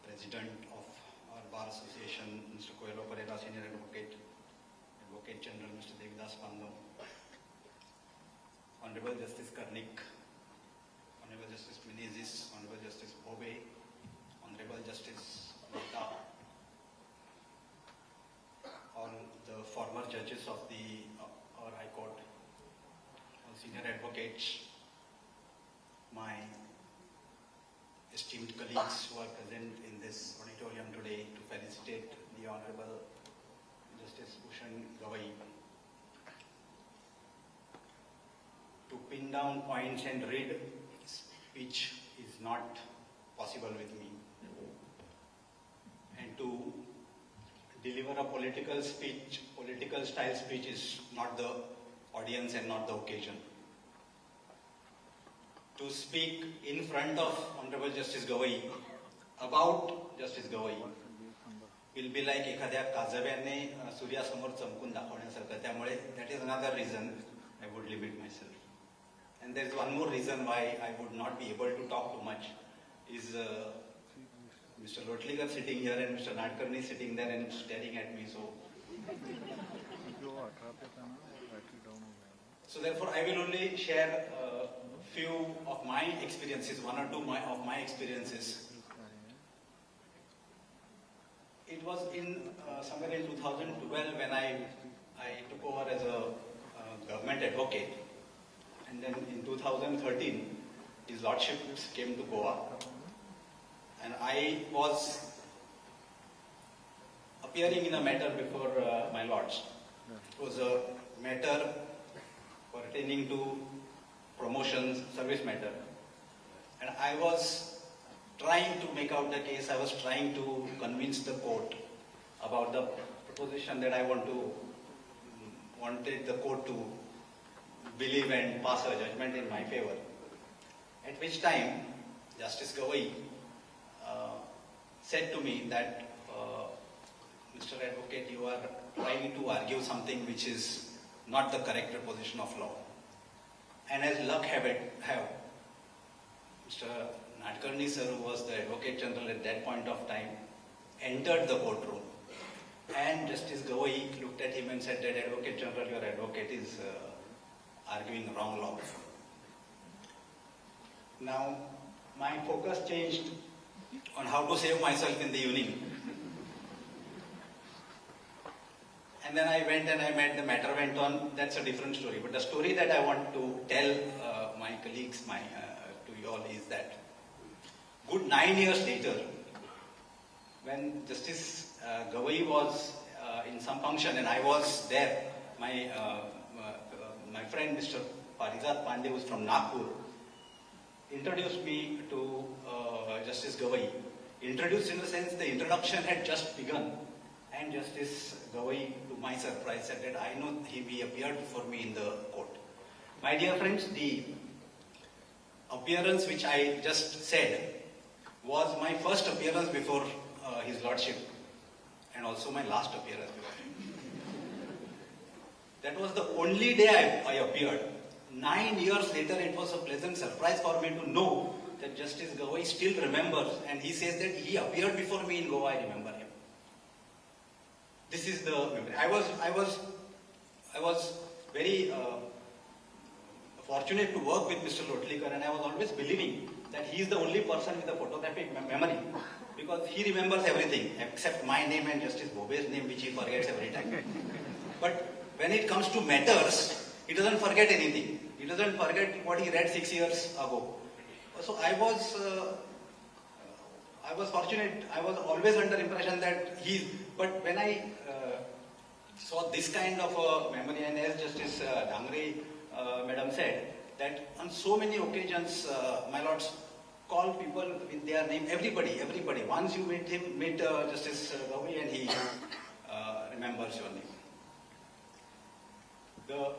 Speaker 5: President of our Bar Association, Mr. Coelho Pereira, Senior Advocate, Advocate General, Mr. Devidas Pando, Honorable Justice Karnik, Honorable Justice Menezes, Honorable Justice Bobe, Honorable Justice Mehta, all the former judges of our High Court, all senior advocates, my esteemed colleagues who are present in this auditorium today to felicitate the Honorable Justice Bhushan Gavai. To pin down points and read speech is not possible with me. And to deliver a political speech, political style speech is not the audience and not the occasion. To speak in front of Honorable Justice Gavai about Justice Gavai will be like एखाद्या काजव्याने सूर्यासमोर चमकून दाखवण्यासारखं. त्यामुळे that is another reason I would limit myself. And there is one more reason why I would not be able to talk too much is Mr. Lotlikar sitting here and Mr. Nadkarni sitting there and staring at me. So therefore I will only share few of my experiences, one or two of my experiences. It was in somewhere in 2012 when I took over as a government advocate, and then in 2013 his lordship came to Goa, and I was appearing in a matter before my lords. It was a matter pertaining to promotions, service matter. And I was trying to make out the case, I was trying to convince the court about the proposition that I wanted the court to believe and pass a judgment in my favor. At which time, Justice Gavai said to me that, Mr. Advocate, you are trying to argue something which is not the correct proposition of law. And as luck have, Mr. Nadkarni sir, who was the Advocate General at that point of time, entered the courtroom. And Justice Gavai looked at him and said that, Advocate General, your advocate is arguing wrong law. Now, my focus changed on how to save myself in the evening. And then I went and I met, the matter went on, that's a different story. But the story that I want to tell my colleagues, to you all is that good 9 years later, when Justice Gavai was in some function and I was there, my friend Mr. Parijat Pandey, who is from Nagpur, introduced me to Justice Gavai. Introduced in the sense the introduction had just begun, and Justice Gavai, to my surprise, said that I know he appeared before me in the court. My dear friends, the appearance which I just said was my first appearance before His Lordship, and also my last appearance before him. That was the only day I appeared. 9 years later, it was a pleasant surprise for me to know that Justice Gavai still remembers, and he says that he appeared before me in Goa, I remember him. This is the memory. I was very fortunate to work with Mr. Lotlikar, and I was always believing that he is the only person with a photographic memory, because he remembers everything except my name and Justice Bobe's name, which he forgets every time. But when it comes to matters, he doesn't forget anything. He doesn't forget what he read 6 years ago. So I was fortunate. I was always under impression that but when I saw this kind of a memory, and as Justice Dhangre Madam said, that on so many occasions, my lords, call people with their name, everybody. Once you meet Justice Gavai, and he remembers your name. The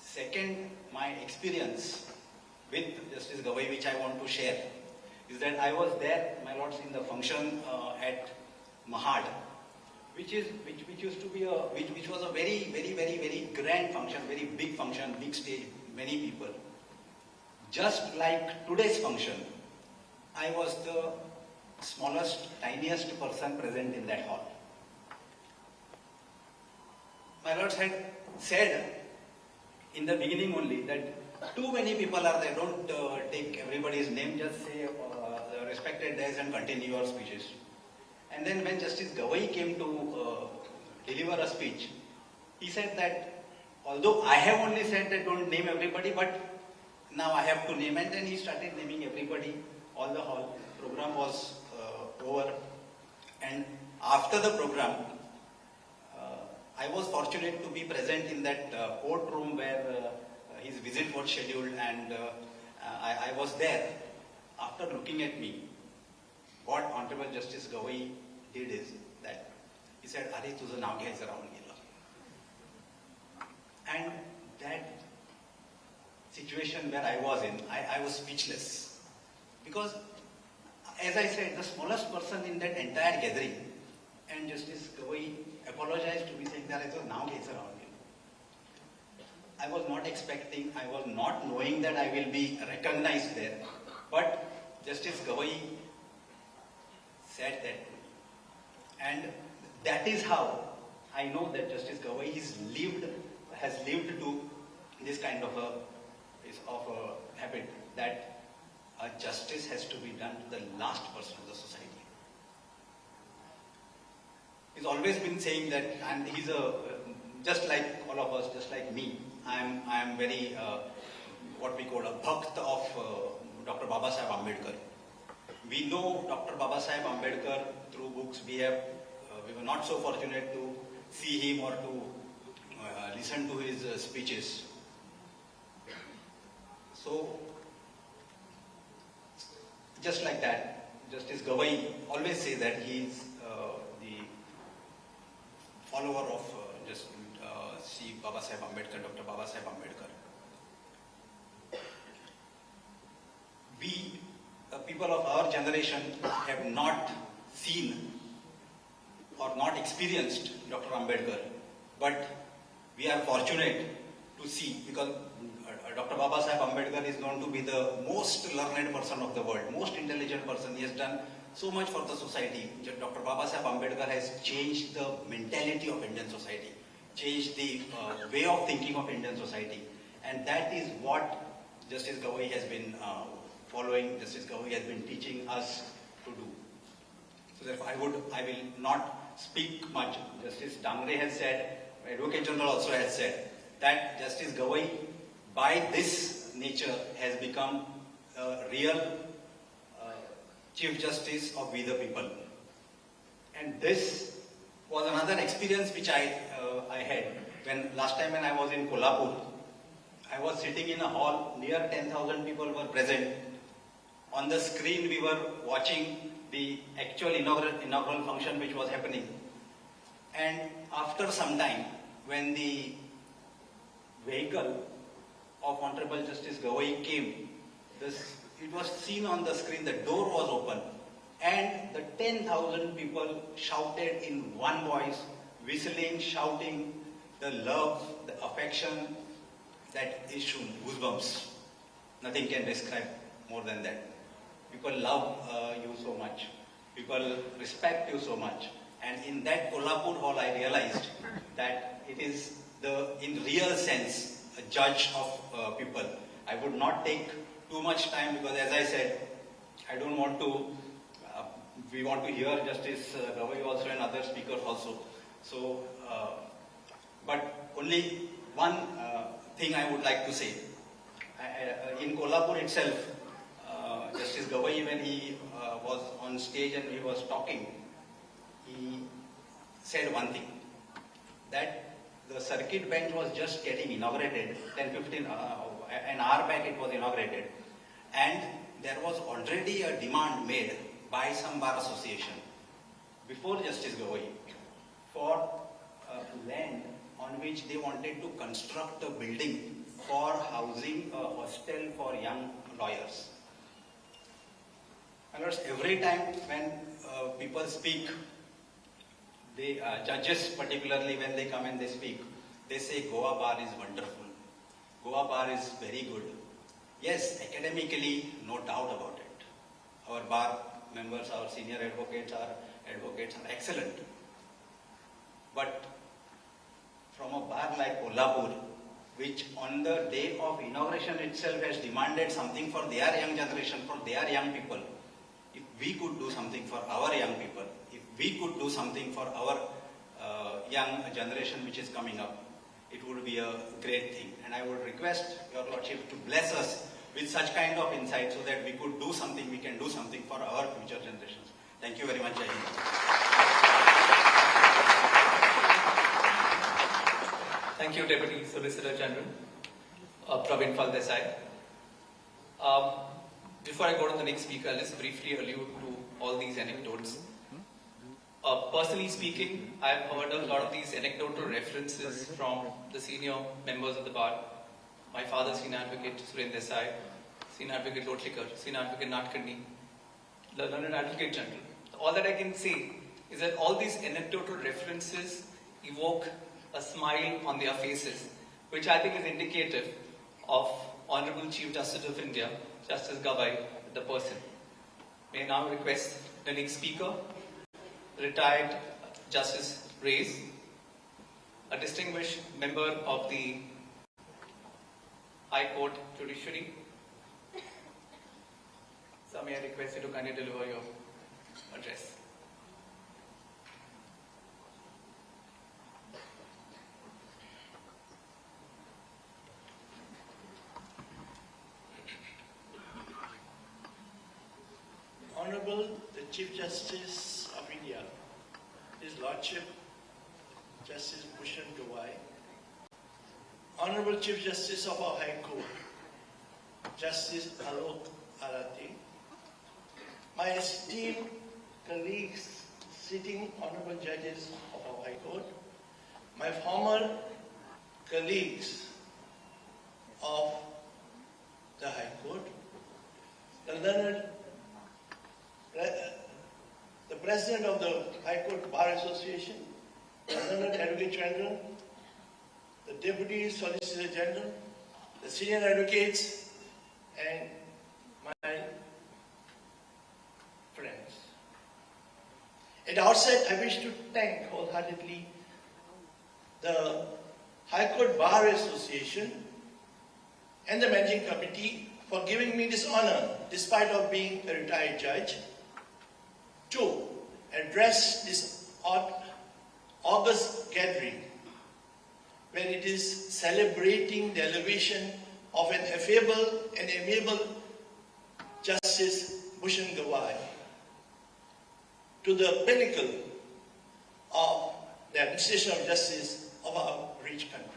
Speaker 5: second, my experience with Justice Gavai, which I want to share, is that I was there, my lords, in the function at Mahad, which was a very grand function, very big function, big stage, many people. Just like today's function, I was the smallest, tiniest person present in that hall. My lords had said in the beginning only that too many people are there, don't take everybody's name, just say respected days and continue your speeches. And then when Justice Gavai came to deliver a speech, he said that although I have only said that don't name everybody, but now I have to name, and then he started naming everybody, all the hall. Program was over, and after the program, I was fortunate to be present in that courtroom where his visit was scheduled, and I was there. After looking at me, what Honorable Justice Gavai did is that he said, "Are तुझं नाव घ्यायचं राहून गेलं." And that situation where I was in, I was speechless, because, as I said, the smallest person in that entire gathering, and Justice Gavai apologized to me, saying that "तुझं नाव घ्यायचं राहून गेलं." I was not expecting, I was not knowing that I will be recognized there, but Justice Gavai said that to me, and that is how I know that Justice Gavai has lived to this kind of a habit, that justice has to be done to the last person of the society. He's always been saying that, and he's just like all of us, just like me. I am very what we call a bhakt of Dr. Babasaheb Ambedkar. We know Dr. Babasaheb Ambedkar through books. We were not so fortunate to see him or to listen to his speeches. So, just like that, Justice Gavai always say that he is the follower of C. Babasaheb Ambedkar, Dr. Babasaheb Ambedkar. We, people of our generation, have not seen or not experienced Dr. Ambedkar, but we are fortunate to see, because Dr. Babasaheb Ambedkar is known to be the most learned person of the world, most intelligent person. He has done so much for the society. Dr. Babasaheb Ambedkar has changed the mentality of Indian society, changed the way of thinking of Indian society, and that is what Justice Gavai has been following, Justice Gavai has been teaching us to do. So therefore, I will not speak much. Justice Dhangre has said, Advocate General also has said, that Justice Gavai, by this nature, has become a real Chief Justice of we the people. And this was another experience which I had when last time when I was in Kolhapur. I was sitting in a hall, near 10,000 people were present. On the screen we were watching the actual inaugural function which was happening. And after some time, when the vehicle of Honorable Justice Gavai came, it was seen on the screen, the door was open, and the 10,000 people shouted in one voice, whistling, shouting, the love, the affection that is shown, goosebumps. Nothing can describe more than that. People love you so much. People respect you so much. And in that Kolhapur hall, I realized that it is in real sense, a judge of people. I would not take too much time because, as I said, I don't want to. We want to hear Justice Gavai also and other speakers also. So, but only one thing I would like to say. In Kolhapur itself, Justice Gavai, when he was on stage and he was talking, he said one thing, that the circuit bench was just getting inaugurated, 10-15, an hour back it was inaugurated, and there was already a demand made by some bar association before Justice Gavai for land on which they wanted to construct a building for housing a hostel for young lawyers. And every time when people speak, they, judges particularly when they come and they speak, they say Goa bar is wonderful. Goa bar is very good. Yes, academically, no doubt about it. Our bar members, our senior advocates are excellent. But from a bar like Kolhapur, which on the day of inauguration itself has demanded something for their young generation, for their young people, if we could do something for our young people, if we could do something for our young generation which is coming up, it would be a great thing. And I would request Your Lordship to bless us with such kind of insight so that we could do something, we can do something for our future generations. Thank you very much, Jai Hind.
Speaker 1: Thank you, Deputy Solicitor General, Praveen Desai. Before I go to the next speaker, let's briefly allude to all these anecdotes. Personally speaking, I've heard a lot of these anecdotal references from the senior members of the bar. My father, Senior Advocate Suren Desai, Senior Advocate Lotlikar, Senior Advocate Natkandi, the Learned Advocate General. All that I can say is that all these anecdotal references evoke a smile on their faces, which I think is indicative of Honorable Chief Justice of India, Justice Gavai, the person. May I now request the next speaker, retired Justice Reyes, a distinguished member of the High Court Judiciary. So may I request you to kindly deliver your address.
Speaker 6: Honorable the Chief Justice of India, His Lordship Justice Bhushan Gavai, Honorable Chief Justice of our High Court, Justice Alok Arati, my esteemed colleagues, sitting honorable judges of our High Court, my former colleagues of the High Court, the President of the High Court Bar Association, the Learned Advocate General, the Deputy Solicitor General, the Senior Advocates, and my friends. At the outset, I wish to thank wholeheartedly the High Court Bar Association and the Managing Committee for giving me this honor, despite of being a retired judge, to address this August gathering, where it is celebrating the elevation of an affable and amiable Justice Bhushan Gavai to the pinnacle of the administration of justice of our rich country.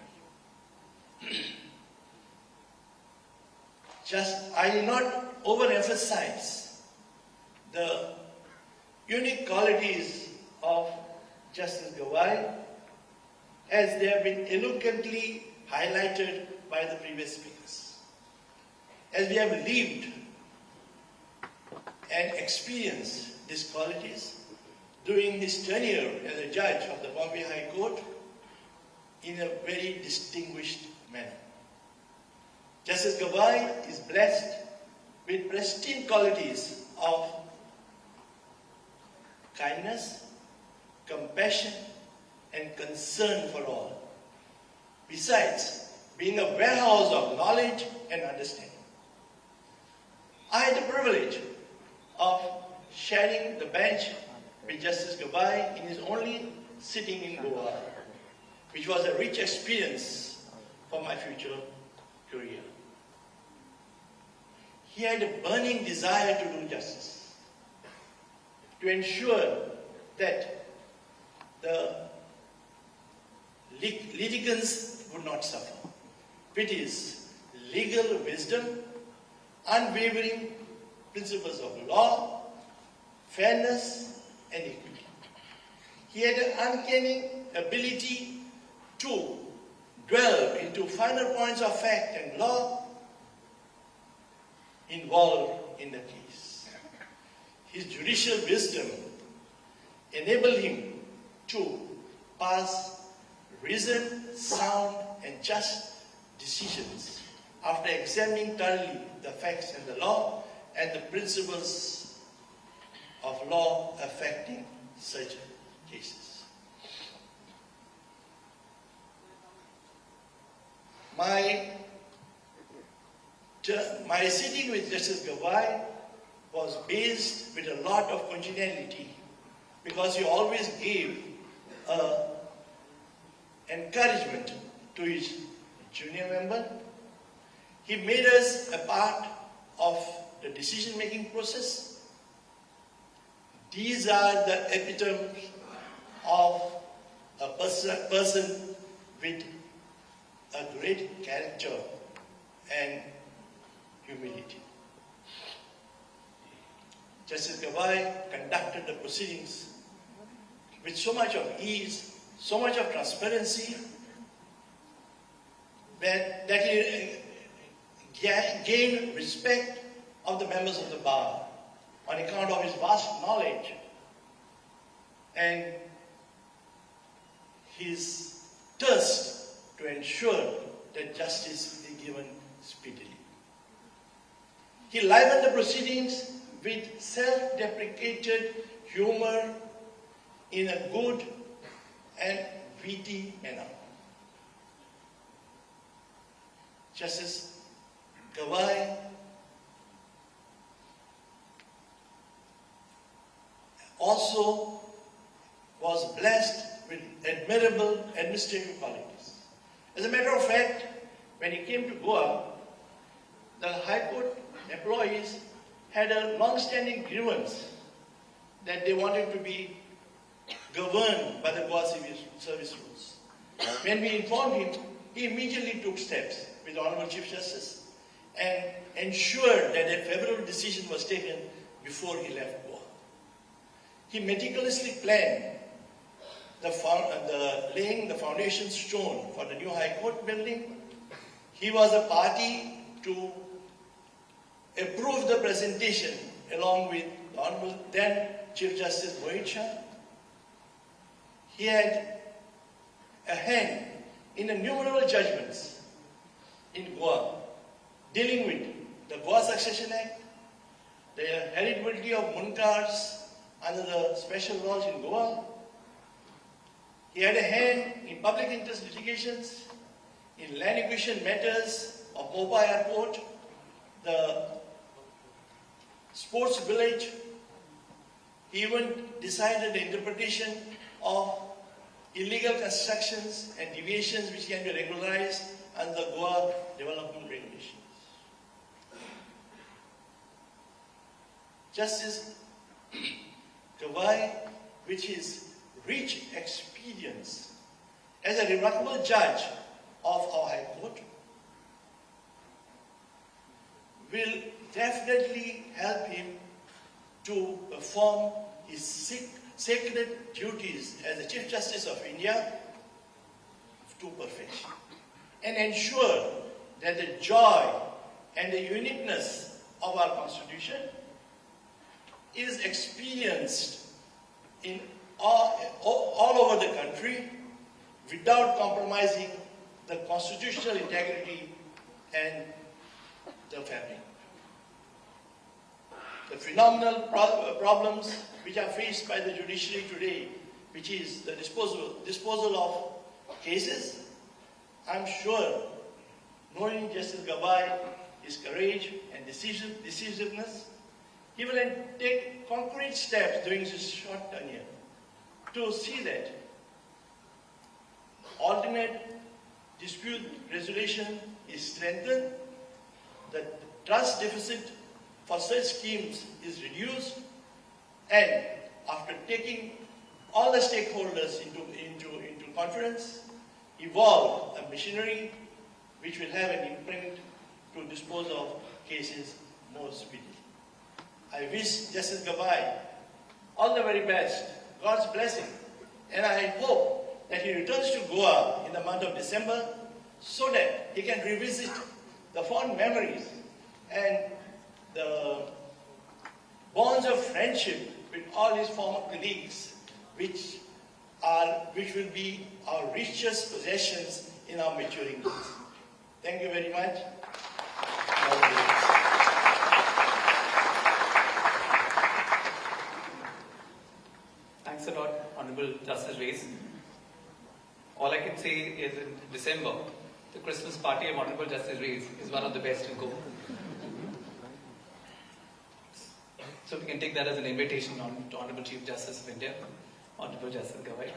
Speaker 6: I will not overemphasize the unique qualities of Justice Gavai, as they have been eloquently highlighted by the previous speakers. As we have lived and experienced these qualities during his tenure as a judge of the Bombay High Court in a very distinguished manner. Justice Gavai is blessed with pristine qualities of kindness, compassion, and concern for all. Besides being a warehouse of knowledge and understanding. I had the privilege of sharing the bench with Justice Gavai in his only sitting in Goa, which was a rich experience for my future career. He had a burning desire to do justice, to ensure that the litigants would not suffer. With his legal wisdom, unwavering principles of law, fairness, and equity. He had an uncanny ability to delve into finer points of fact and law involved in the case. His judicial wisdom enabled him to pass reasoned, sound, and just decisions after examining thoroughly the facts and the law and the principles of law affecting such cases. My sitting with Justice Gavai was based with a lot of congeniality because he always gave encouragement to his junior member. He made us a part of the decision-making process. These are the epitomes of a person with a great character and humility. Justice Gavai conducted the proceedings with so much of ease, so much of transparency, that he gained respect of the members of the bar on account of his vast knowledge and his thirst to ensure that justice is given speedily. He livened the proceedings with self-deprecated humor in a good and witty manner. Justice Gavai also was blessed with admirable administrative qualities. As a matter of fact, when he came to Goa, the High Court employees had a long-standing grievance that they wanted to be governed by the Goa Civil Service rules. When we informed him, he immediately took steps with the Honorable Chief Justice and ensured that a favorable decision was taken before he left Goa. He meticulously planned laying the foundation stone for the new High Court building. He was a party to approve the presentation along with the Honorable then Chief Justice Mohit Shah. He had a hand in innumerable judgments in Goa dealing with the Goa Succession Act, the heritability of Munkars under the special laws in Goa. He had a hand in public interest litigations, in land acquisition matters of Mopa Airport, the sports village. He even decided the interpretation of illegal constructions and deviations which can be regularized under the Goa development regulations. Justice Gavai, with his rich experience as a remarkable judge of our High Court, will definitely help him to perform his sacred duties as the Chief Justice of India to perfection and ensure that the joy and the uniqueness of our Constitution is experienced in all over the country without compromising the constitutional integrity and the fabric. The phenomenal problems which are faced by the judiciary today, which is the disposal of cases, I'm sure knowing Justice Gavai, his courage and decisiveness, he will then take concrete steps during his short tenure to see that alternate dispute resolution is strengthened, the trust deficit for such schemes is reduced, and after taking all the stakeholders into conference, evolve a machinery which will have an imprint to dispose of cases more speedily. I wish Justice Gavai all the very best, God's blessing, and I hope that he returns to Goa in the month of December so that he can revisit the fond memories and the bonds of friendship with all his former colleagues, which will be our richest possessions in our maturing days. Thank you very much.
Speaker 1: Thanks a lot, Honorable Justice Reyes. All I can say is in December, the Christmas party of Honorable Justice Reyes is one of the best in Goa. So we can take that as an invitation to Honorable Chief Justice of India, Honorable Justice Gavai.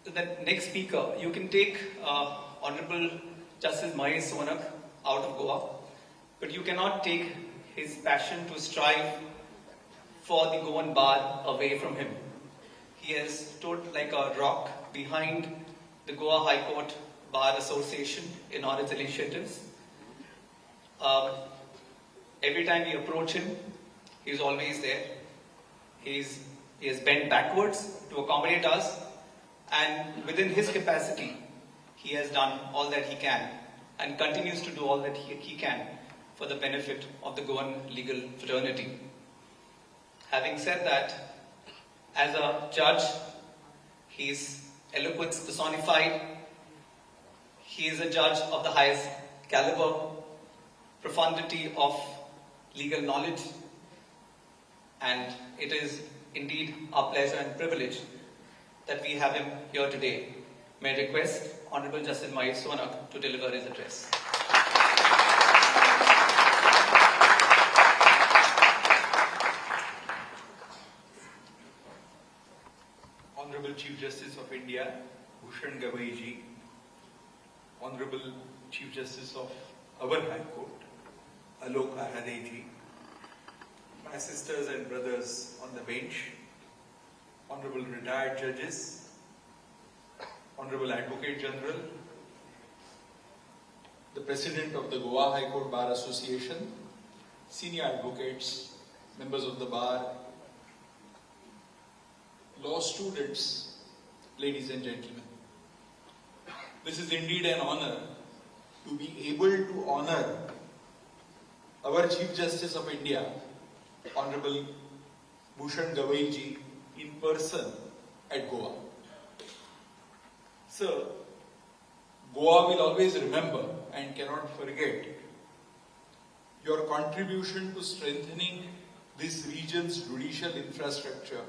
Speaker 1: So the next speaker, you can take Honorable Justice Mahesh Sonak out of Goa, but you cannot take his passion to strive for the Goan bar away from him. He has stood like a rock behind the Goa High Court Bar Association in all its initiatives. Every time we approach him, he's always there. He has bent backwards to accommodate us, and within his capacity, he has done all that he can and continues to do all that he can for the benefit of the Goan legal fraternity. Having said that, as a judge, he is eloquence personified. He is a judge of the highest caliber, profundity of legal knowledge, and it is indeed our pleasure and privilege that we have him here today. May I request Honorable Justice Mahesh Sonak to deliver his address.
Speaker 7: Honorable Chief Justice of India, Bhushan Gavai ji, Honorable Chief Justice of our High Court, Alok Arade ji, my sisters and brothers on the bench, Honorable retired judges, Honorable Advocate General, the President of the Goa High Court Bar Association, senior advocates, members of the bar, law students, ladies and gentlemen. This is indeed an honor to be able to honor our Chief Justice of India, Honorable Bhushan Gavai ji, in person at Goa. Sir, Goa will always remember and cannot forget your contribution to strengthening this region's judicial infrastructure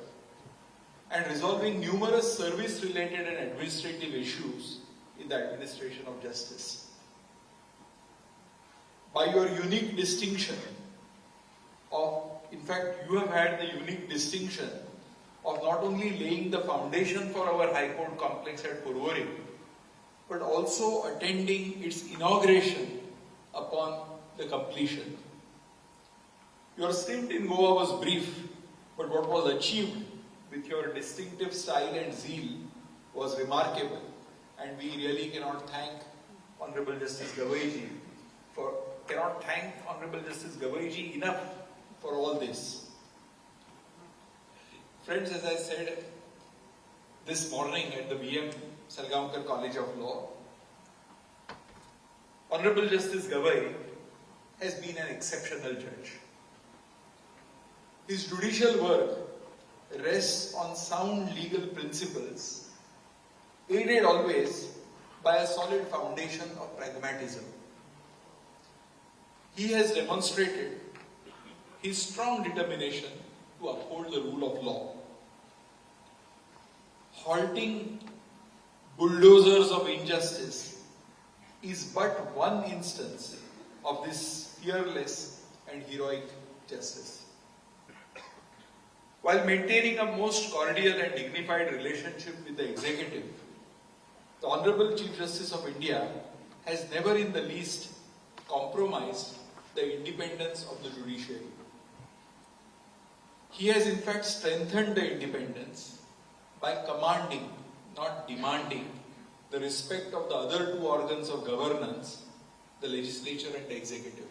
Speaker 7: and resolving numerous service-related and administrative issues in the administration of justice. By your unique distinction in fact, you have had the unique distinction of not only laying the foundation for our High Court complex at Porvorim, but also attending its inauguration upon the completion. Your stint in Goa was brief, but what was achieved with your distinctive style and zeal was remarkable, and we really cannot thank Honorable Justice Gavai ji enough for all this. Friends, as I said this morning at the VM Salgaonkar College of Law, Honorable Justice Gavai has been an exceptional judge. His judicial work rests on sound legal principles, aided always by a solid foundation of pragmatism. He has demonstrated his strong determination to uphold the rule of law, halting bulldozers of injustice is but one instance of this fearless and heroic justice. While maintaining a most cordial and dignified relationship with the executive, the Honorable Chief Justice of India has never in the least compromised the independence of the judiciary. He has in fact strengthened the independence by commanding, not demanding, the respect of the other two organs of governance, the legislature and the executive.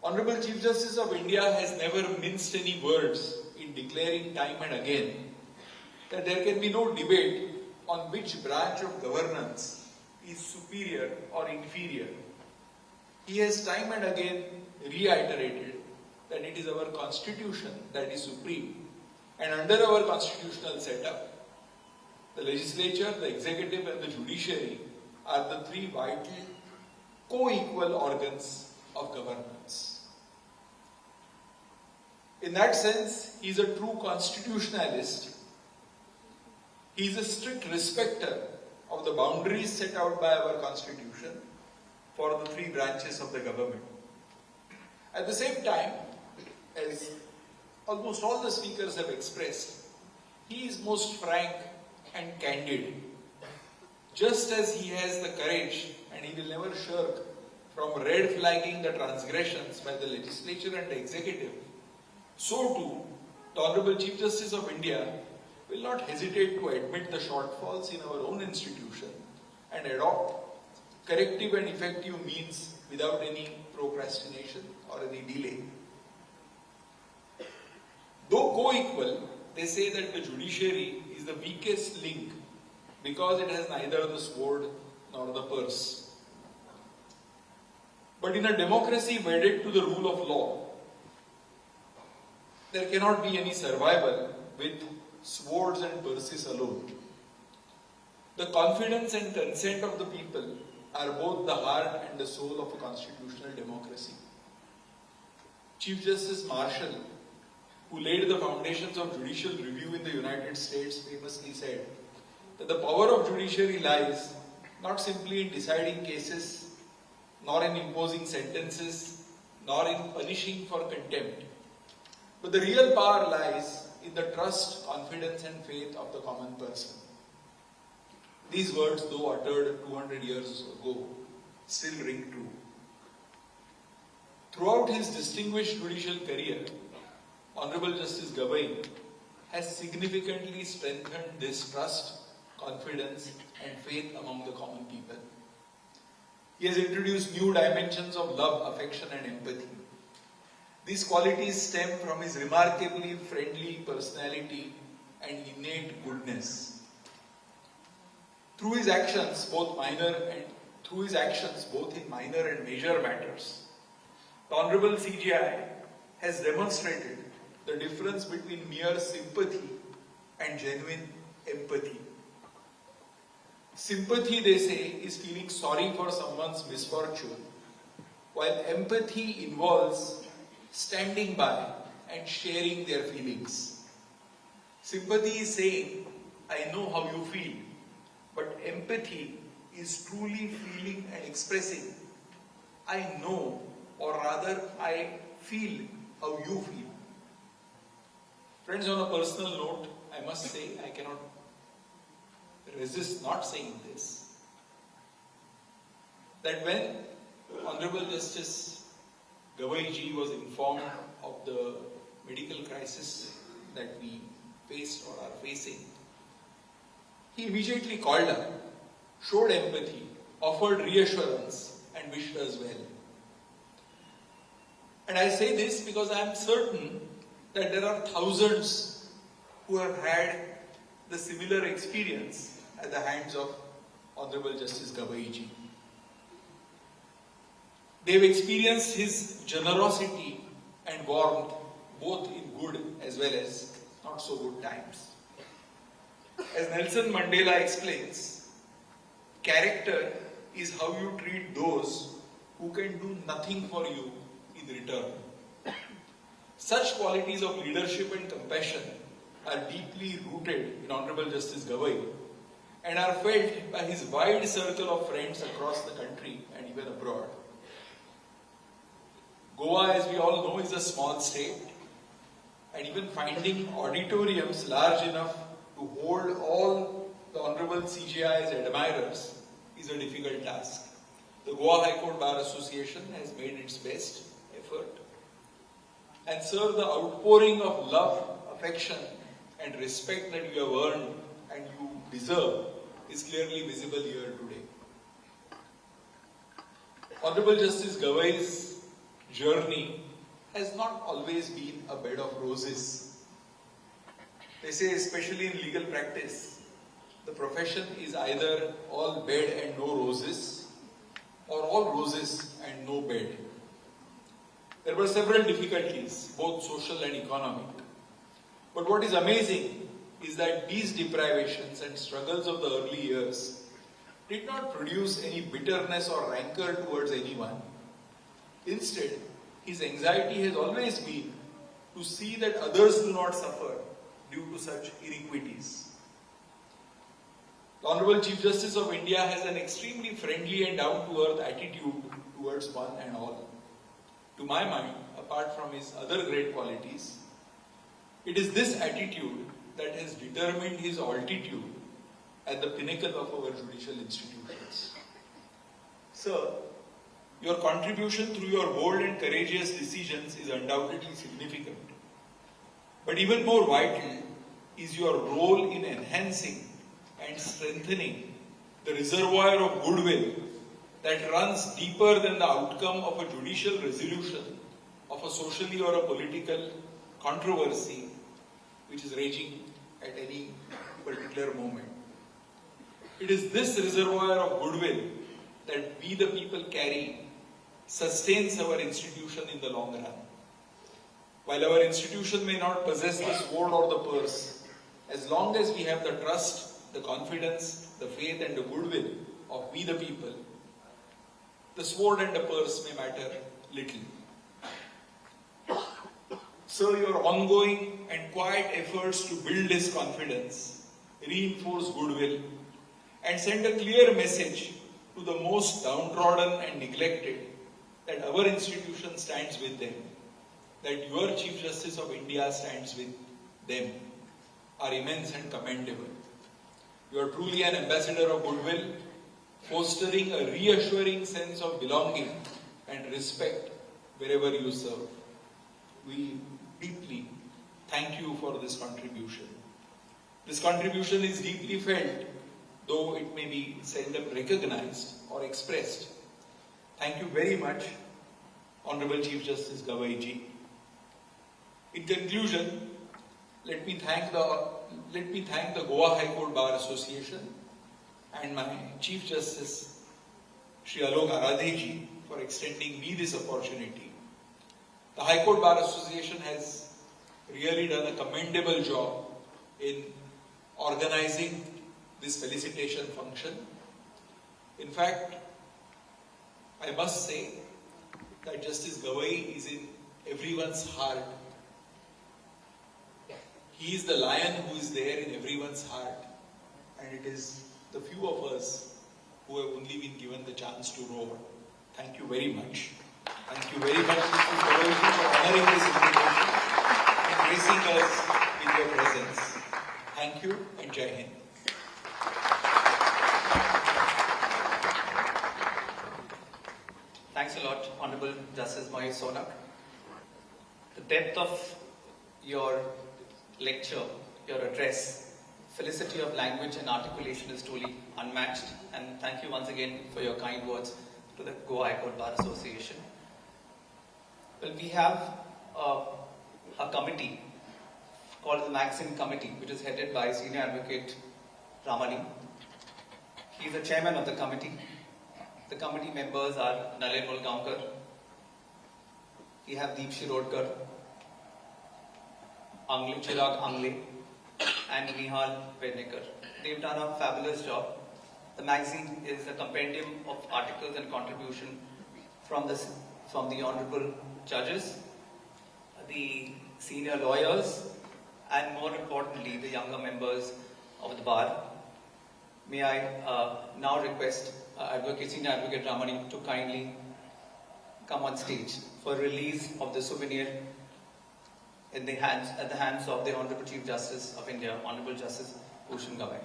Speaker 7: Honorable Chief Justice of India has never minced any words in declaring time and again that there can be no debate on which branch of governance is superior or inferior. He has time and again reiterated that it is our constitution that is supreme, and under our constitutional setup, the legislature, the executive and the judiciary are the three vital co-equal organs of governance. In that sense, he is a true constitutionalist. He is a strict respecter of the boundaries set out by our constitution for the three branches of the government. At the same time, as almost all the speakers have expressed, he is most frank and candid. Just as he has the courage, and he will never shirk from red flagging the transgressions by the legislature and the executive, so too, the Honorable Chief Justice of India will not hesitate to admit the shortfalls in our own institution and adopt corrective and effective means without any procrastination or any delay. Though co-equal, they say that the judiciary is the weakest link because it has neither the sword nor the purse. But in a democracy wedded to the rule of law, there cannot be any survival with swords and purses alone. The confidence and consent of the people are both the heart and the soul of a constitutional democracy. Chief Justice Marshall, who laid the foundations of judicial review in the United States, famously said that the power of judiciary lies not simply in deciding cases, nor in imposing sentences, nor in punishing for contempt, but the real power lies in the trust, confidence and faith of the common person. These words, though uttered 200 years ago, still ring true. Throughout his distinguished judicial career, Honorable Justice Gavai has significantly strengthened this trust, confidence and faith among the common people. He has introduced new dimensions of love, affection and empathy. These qualities stem from his remarkably friendly personality and innate goodness. Through his actions, both in minor and major matters, the Honorable CJI has demonstrated the difference between mere sympathy and genuine empathy. Sympathy, they say, is feeling sorry for someone's misfortune, while empathy involves standing by and sharing their feelings. Sympathy is saying, I know how you feel, but empathy is truly feeling and expressing, I know, or rather I feel how you feel. Friends, on a personal note, I must say I cannot resist not saying this, that when Honorable Justice Gavai ji was informed of the medical crisis that we faced or are facing, he immediately called up, showed empathy, offered reassurance and wished us well. And I say this because I am certain that there are thousands who have had the similar experience at the hands of Honorable Justice Gavai ji. They have experienced his generosity and warmth both in good as well as not so good times. As Nelson Mandela explains, character is how you treat those who can do nothing for you in return. Such qualities of leadership and compassion are deeply rooted in Honorable Justice Gavai, and are felt by his wide circle of friends across the country and even abroad. Goa, as we all know, is a small state, and even finding auditoriums large enough to hold all the Honorable CJI's admirers is a difficult task. The Goa High Court Bar Association has made its best effort. And sir, the outpouring of love, affection and respect that you have earned and you deserve is clearly visible here today. Honorable Justice Gavai's journey has not always been a bed of roses. They say, especially in legal practice, the profession is either all bed and no roses, or all roses and no bed. There were several difficulties, both social and economic. But what is amazing is that these deprivations and struggles of the early years did not produce any bitterness or rancor towards anyone. Instead, his anxiety has always been to see that others do not suffer due to such iniquities. The Honorable Chief Justice of India has an extremely friendly and down-to-earth attitude towards one and all. To my mind, apart from his other great qualities, it is this attitude that has determined his altitude at the pinnacle of our judicial institutions. Sir, your contribution through your bold and courageous decisions is undoubtedly significant. But even more vital is your role in enhancing and strengthening the reservoir of goodwill that runs deeper than the outcome of a judicial resolution of a socially or a political controversy which is raging at any particular moment. It is this reservoir of goodwill that we the people carry sustains our institution in the long run. While our institution may not possess the sword or the purse, as long as we have the trust, the confidence, the faith and the goodwill of we the people, the sword and the purse may matter little. So your ongoing and quiet efforts to build this confidence, reinforce goodwill, and send a clear message to the most downtrodden and neglected that our institution stands with them, that your Chief Justice of India stands with them, are immense and commendable. You are truly an ambassador of goodwill, fostering a reassuring sense of belonging and respect wherever you serve. We deeply thank you for this contribution. This contribution is deeply felt, though it may be seldom recognized or expressed. Thank you very much, Honorable Chief Justice Gavai ji. In conclusion, let me thank the Goa High Court Bar Association and my Chief Justice Shri Alok Aradhe ji for extending me this opportunity. The High Court Bar Association has really done a commendable job in organizing this felicitation function. In fact, I must say that Justice Gavai is in everyone's heart. He is the lion who is there in everyone's heart, and it is the few of us who have only been given the chance to roar. Thank you very much. Thank you very much, Mr. Gavai, for honoring this invitation and gracing us with your presence. Thank you and Jai Hind.
Speaker 1: Thanks a lot, Honorable Justice Mahesh Sonak. The depth of your lecture, your address, felicity of language and articulation is truly unmatched. And thank you once again for your kind words to the Goa High Court Bar Association. Well, we have a committee called the Magazine Committee, which is headed by Senior Advocate Ramani. He is the chairman of the committee. The committee members are Nalen Mulgaonkar, we have Deep Shirodkar, Chirag Angle, and Nihal Pednekar. They've done a fabulous job. The magazine is a compendium of articles and contribution from the honorable judges, the senior lawyers, and more importantly, the younger members of the bar.
Speaker 5: may I now request Senior Advocate Ramani to kindly come on stage for release of the souvenir at the hands of the Honorable Chief Justice of India, Honorable Justice Bhushan Gavai.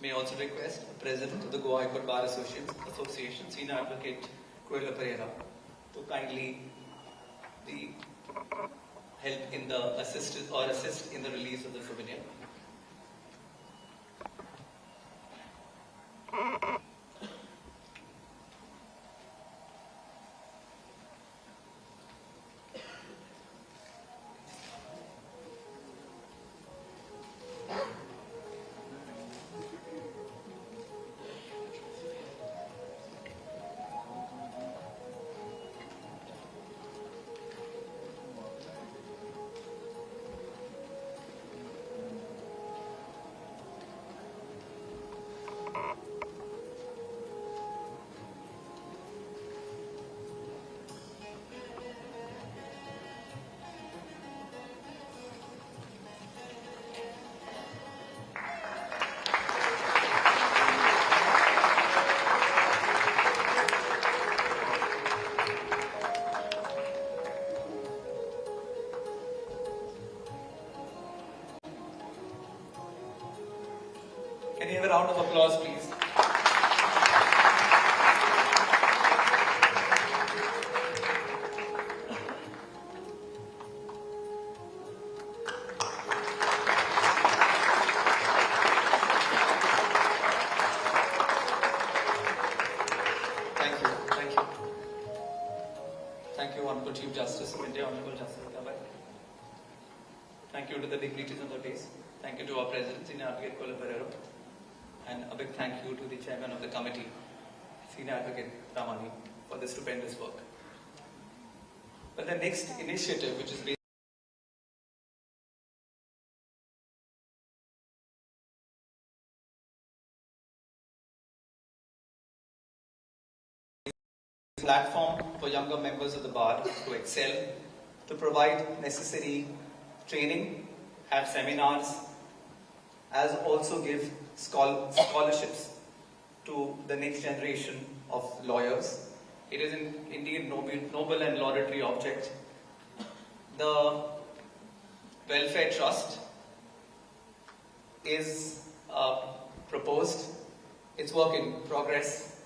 Speaker 5: May I also request the President of the Goa High Court Bar Association, Senior Advocate Coelho Pereira, to kindly help in the assist in the release of the souvenir. Can you have a round of applause, please? Thank you. Thank you. Thank you, Honorable Chief Justice of India, Honorable Justice Gavai. Thank you to the dignitaries of the days. Thank you to our President, Senior Advocate Coelho Pereira. And a big thank you to the Chairman of the committee, Senior Advocate Ramani, for this stupendous work. But the next initiative, which is based platform for younger members of the bar to excel, to provide necessary training, have seminars, as also give scholarships to the next generation of lawyers. It is indeed noble and laudatory object. The Welfare Trust is proposed. It's work in progress,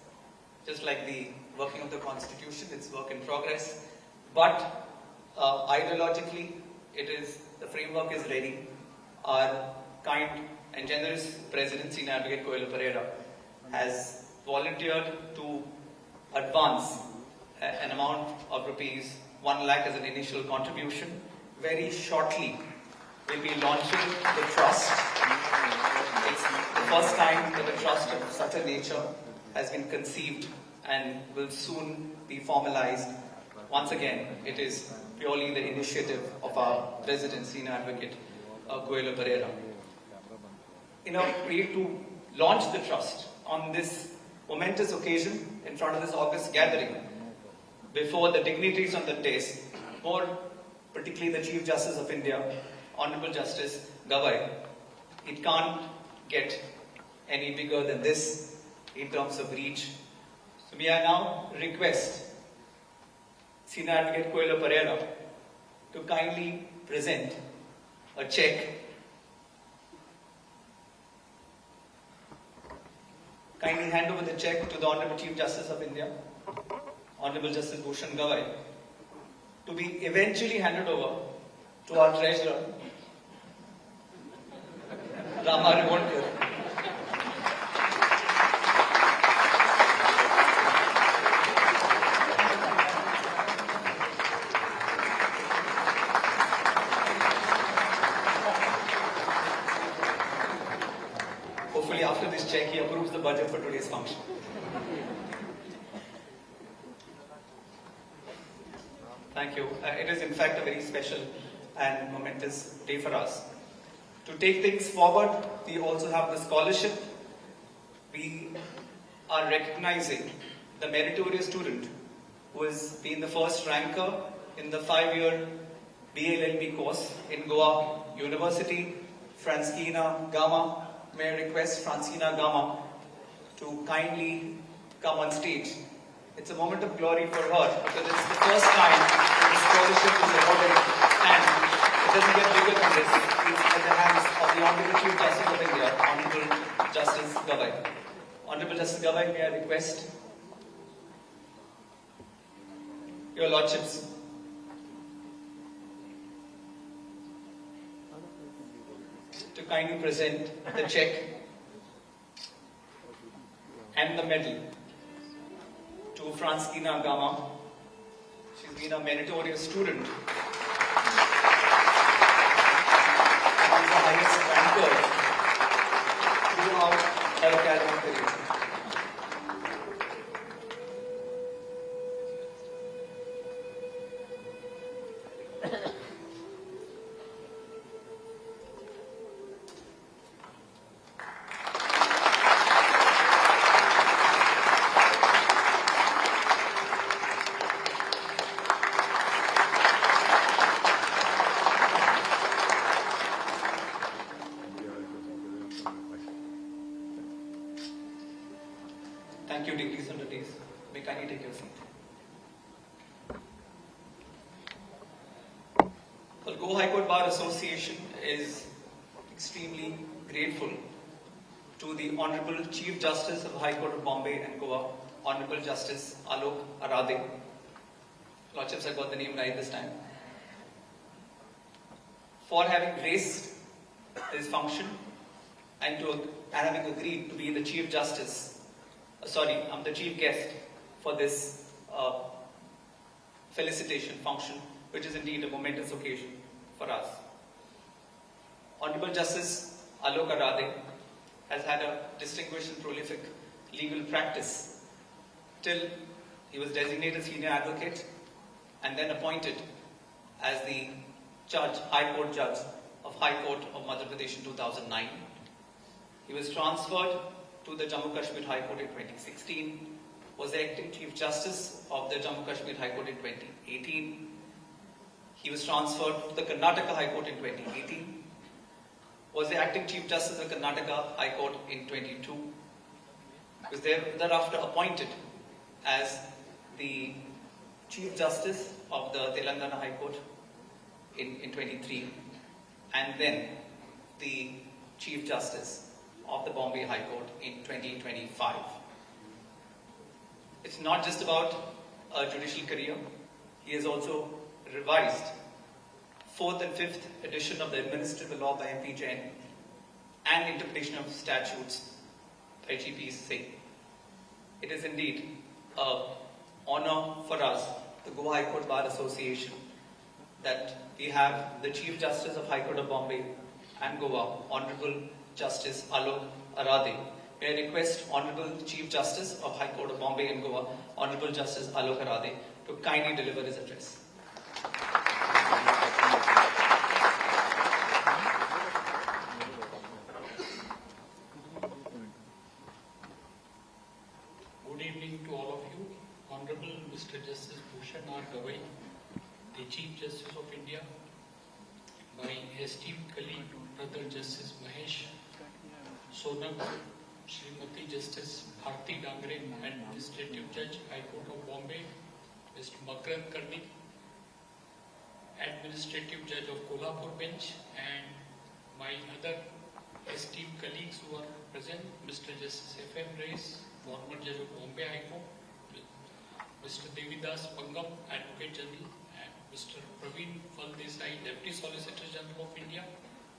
Speaker 5: just like the working of the Constitution, it's work in progress. But ideologically, the framework is ready. Our kind and generous President, Senior Advocate Coelho Pereira, has volunteered to advance an amount of rupees 1 lakh as an initial contribution. Very shortly, we'll be launching the trust. It's the first time that a trust of such a nature has been conceived and will soon be formalized. Once again, it is purely the initiative of our President, Senior Advocate Coelho Pereira. To launch the trust on this momentous occasion in front of this August gathering, before the dignitaries on the dais, more particularly the Chief Justice of India, Honorable Justice Gavai, it can't get any bigger than this in terms of reach. So may I now request Senior Advocate Coelho Pereira to kindly present a check. Kindly hand over the check to the Honorable Chief Justice of India, Honorable Justice Bhushan Gavai, to be eventually handed over to our Treasurer, Rama Rivondkar. Hopefully after this check, he approves the budget for today's function. Thank you. It is in fact a very special and momentous day for us. To take things forward, we also have the scholarship. We are recognizing the meritorious student who has been the first ranker in the 5-year BA LLB course in Goa University, Franskina Gama,
Speaker 1: may I request Francina Gama to kindly come on stage. It's a moment of glory for her because it's the first time the scholarship is awarded, and it doesn't get bigger than this. It's at the hands of the Honorable Chief Justice of India, Honorable Justice Gavai. Honorable Justice Gavai, may I request Your Lordships to kindly present the check and the medal to Francina Gama. She's been a meritorious student. She's the highest ranker throughout her academic career. Thank you, degrees and degrees. May kindly take your seat. The Goa High Court Bar Association is extremely grateful to the Honorable Chief Justice of the High Court of Bombay and Goa, Honorable Justice Alok Arade. Lordships, I got the name right this time. For having graced this function and having agreed to be the Chief Justice. I'm the chief guest for this felicitation function, which is indeed a momentous occasion for us. Honorable Justice Alok Arade has had a distinguished and prolific legal practice till he was designated senior advocate and then appointed as the High Court Judge of High Court of Madhya Pradesh in 2009. He was transferred to the Jammu Kashmir High Court in 2016, was the acting Chief Justice of the Jammu Kashmir High Court in 2018. He was transferred to the Karnataka High Court in 2018, was the acting Chief Justice of the Karnataka High Court in 22, was thereafter appointed as the Chief Justice of the Telangana High Court in 23, and then the Chief Justice of the Bombay High Court in 2025. It's not just about a judicial career. He has also revised 4th and 5th edition of the Administrative Law by MP Jain and Interpretation of Statutes by GP Singh. It is indeed an honor for us, the Goa High Court Bar Association, that we have the Chief Justice of High Court of Bombay and Goa, Honorable Justice Alok Arade. May I request Honorable Chief Justice of High Court of Bombay and Goa, Honorable Justice Alok Arade, to kindly deliver his address.
Speaker 8: Good evening to all of you. Honorable Mr. Justice Bhushan R. Gavai, the Chief Justice of India, my esteemed colleague, Brother Justice Mahesh Sonak, Srimati Justice Bharti Dangre, Administrative Judge, High Court of Bombay, Mr. Makarand Karnik, Administrative Judge of Kolhapur Bench, and my other esteemed colleagues who are present, Mr. Justice F.M. Reis, former Judge of Bombay High Court, Mr. Devidas Pangam, Advocate General, and Mr. Praveen Faldesai, Deputy Solicitor General of India,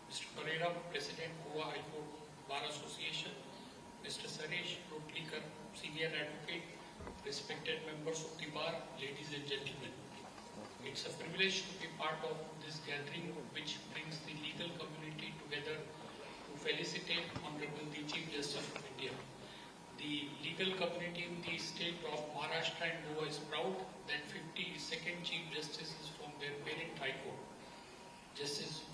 Speaker 8: Mr. Pereira, President, Goa High Court Bar Association, Mr. Saresh Rotlikar, Senior Advocate, respected members of the bar, ladies and gentlemen. It's a privilege to be part of this gathering which brings the legal community together to felicitate Honorable the Chief Justice of India. The legal community in the state of Maharashtra and Goa is proud that 52nd Chief Justice is from their parent High Court. Justice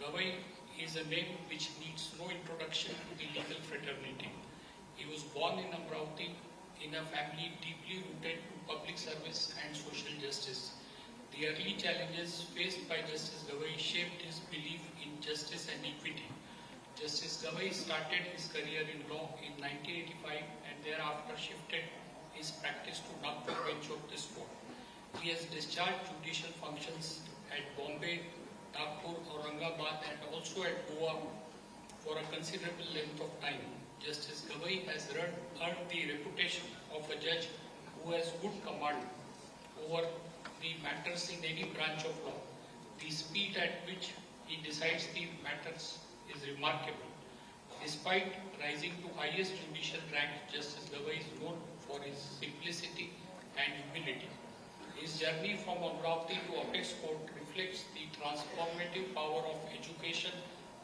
Speaker 8: Gavai is a name which needs no introduction to the legal fraternity. He was born in Amravati in a family deeply rooted to public service and social justice. The early challenges faced by Justice Gavai shaped his belief in justice and equity. Justice Gavai started his career in law in 1985 and thereafter shifted his practice to Nagpur bench of this court. He has discharged judicial functions at Bombay, Nagpur, Aurangabad and also at Goa for a considerable length of time. Justice Gavai has earned the reputation of a judge who has good command over the matters in any branch of law. The speed at which he decides the matters is remarkable. Despite rising to highest judicial rank, Justice Gavai is known for his simplicity and humility. His journey from Amravati to Apex Court reflects the transformative power of education,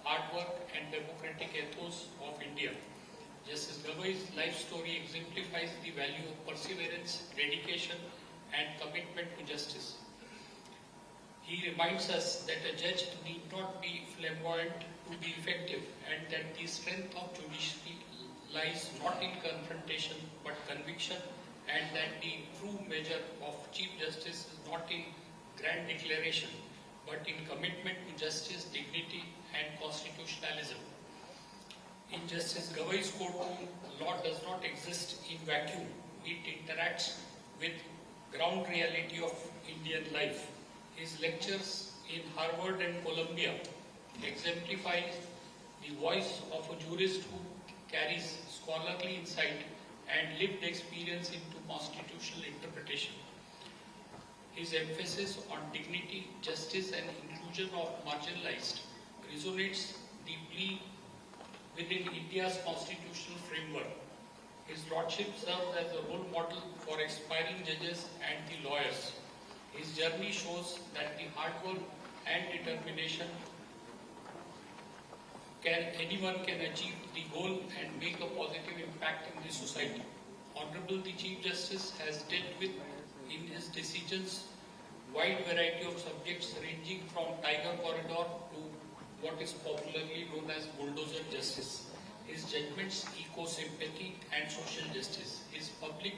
Speaker 8: hard work and democratic ethos of India. Justice Gavai's life story exemplifies the value of perseverance, dedication and commitment to justice. He reminds us that a judge need not be flamboyant to be effective and that the strength of judiciary lies not in confrontation but conviction, and that the true measure of Chief Justice is not in grand declaration but in commitment to justice, dignity and constitutionalism. In Justice Gavai's courtroom, law does not exist in vacuum. It interacts with ground reality of Indian life. His lectures in Harvard and Columbia exemplify the voice of a jurist who carries scholarly insight and lived experience into constitutional interpretation. His emphasis on dignity, justice and inclusion of marginalized resonates deeply within India's constitutional framework. His lordship serves as a role model for aspiring judges and the lawyers. His journey shows that the hard work and determination anyone can achieve the goal and make a positive impact in the society. Honorable the Chief Justice has dealt with in his decisions wide variety of subjects ranging from Tiger Corridor to what is popularly known as bulldozer justice. His judgments echo sympathy and social justice. His public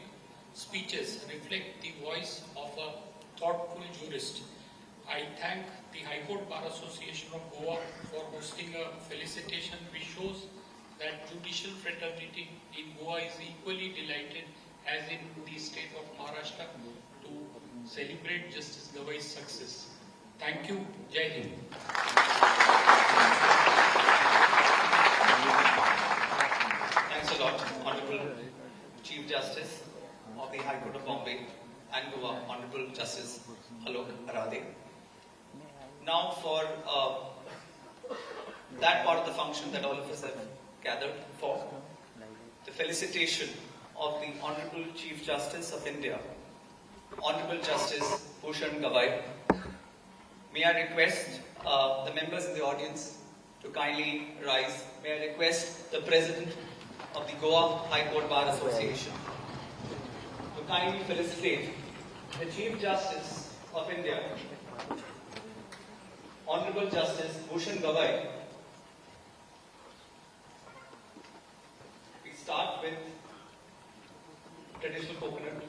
Speaker 8: speeches reflect the voice of a thoughtful jurist. I thank the High Court Bar Association of Goa for hosting a felicitation which shows that judicial fraternity in Goa is equally delighted as in the state of Maharashtra to celebrate Justice Gavai's success. Thank you. Jai Hind.
Speaker 1: Thanks a lot, Honorable Chief Justice of the High Court of Bombay and Goa, Honorable Justice Alok Arade. Now for that part of the function that all of us have gathered for, the felicitation of the Honorable Chief Justice of India, Honorable Justice Bhushan Gavai. May I request the members in the audience to kindly rise. May I request the President of the Goa High Court Bar Association to kindly felicitate the Chief Justice of India, Honorable Justice Bhushan Gavai. We start with traditional coconut.